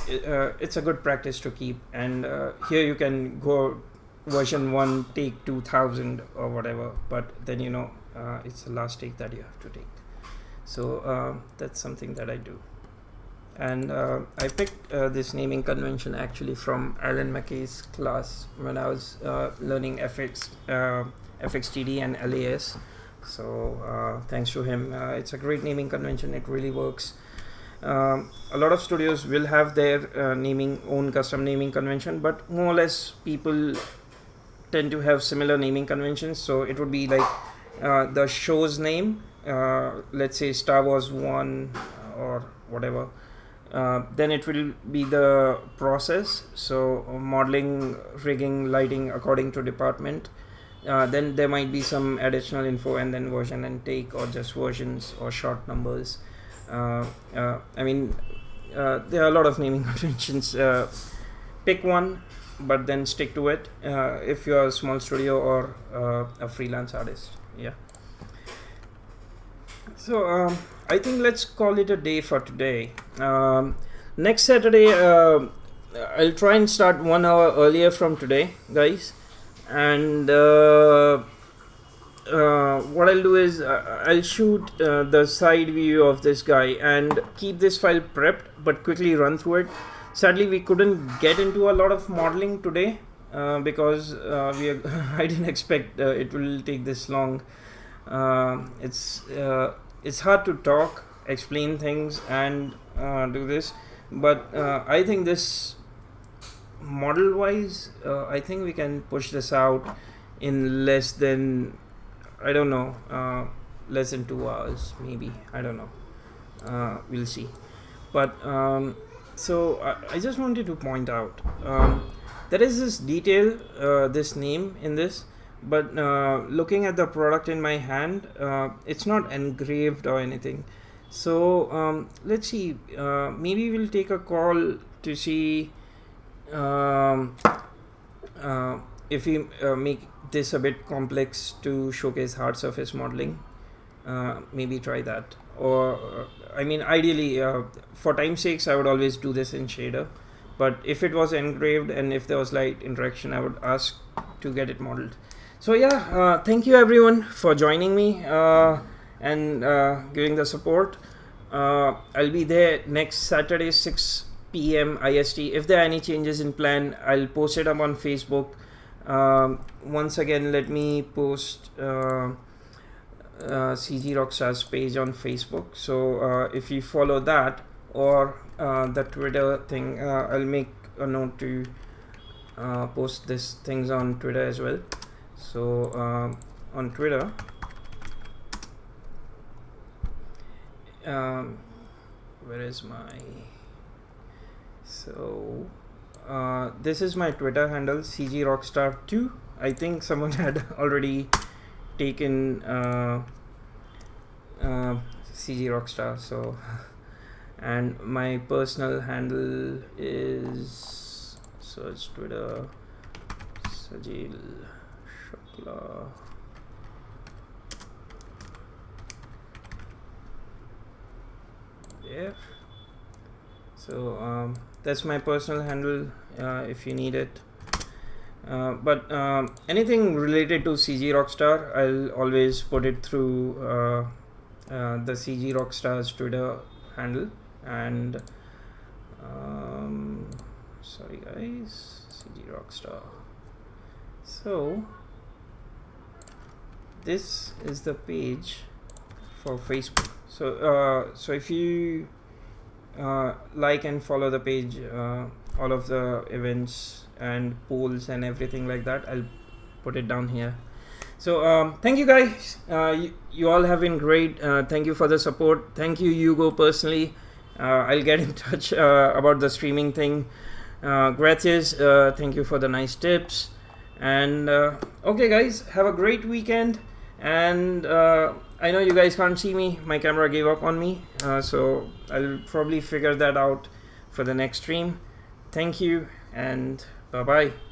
it's a good practice to keep, and here you can go version 1 take 2000 or whatever, but then you know it's the last take that you have to take. So that's something that I do. And I picked this naming convention actually from Alan McKay's class when I was learning FXTD and LAS. So thanks to him, it's a great naming convention, it really works. A lot of studios will have their own custom naming convention, but more or less people tend to have similar naming conventions. So it would be like the show's name, let's say Star Wars 1 or whatever. Then it will be the process, so modeling, rigging, lighting according to department. Then there might be some additional info, and then version and take, or just versions or short numbers. I mean, there are a lot of naming conventions. Pick one, but then stick to it if you're a small studio or a freelance artist. Yeah. So I think let's call it a day for today. Next Saturday, I'll try and start 1 hour earlier from today, guys. And what I'll do is I'll shoot the side view of this guy and keep this file prepped, but quickly run through it. Sadly, we couldn't get into a lot of modeling today because I didn't expect it will take this long. It's hard to talk, explain things, and do this, but I think this model wise, I think we can push this out in less than, I don't know, less than 2 hours maybe, I don't know, we'll see. But so I just wanted to point out there is this detail, this name in this, but looking at the product in my hand, it's not engraved or anything. So let's see. Maybe we'll take a call to see um, if we make this a bit complex to showcase hard surface modeling. Maybe try that. Or I mean, ideally, for time's sakes, I would always do this in shader. But if it was engraved and if there was light interaction, I would ask to get it modeled. So yeah, thank you everyone for joining me and giving the support. I'll be there next Saturday 6 p.m. IST. If there are any changes in plan, I'll post it up on Facebook. Once again, let me post CG Rockstar's page on Facebook. So if you follow that or the Twitter thing, I'll make a note to post these things on Twitter as well. So on Twitter, where is my, so this is my Twitter handle, CG Rockstar 2. I think someone had already taken CG Rockstar, so and my personal handle is search Twitter Sajil Shukla. There. So that's my personal handle if you need it. But anything related to CG Rockstar, I'll always put it through the CG Rockstar's Twitter handle. And sorry guys, CG Rockstar. So this is the page for Facebook. So so if you like and follow the page, all of the events and polls and everything like that, I'll put it down here. So thank you guys, you all have been great. Thank you for the support. Thank you Hugo personally. I'll get in touch about the streaming thing. Gracias, thank you for the nice tips. And okay guys, have a great weekend. And I know you guys can't see me, my camera gave up on me, so I'll probably figure that out for the next stream. Thank you and bye bye.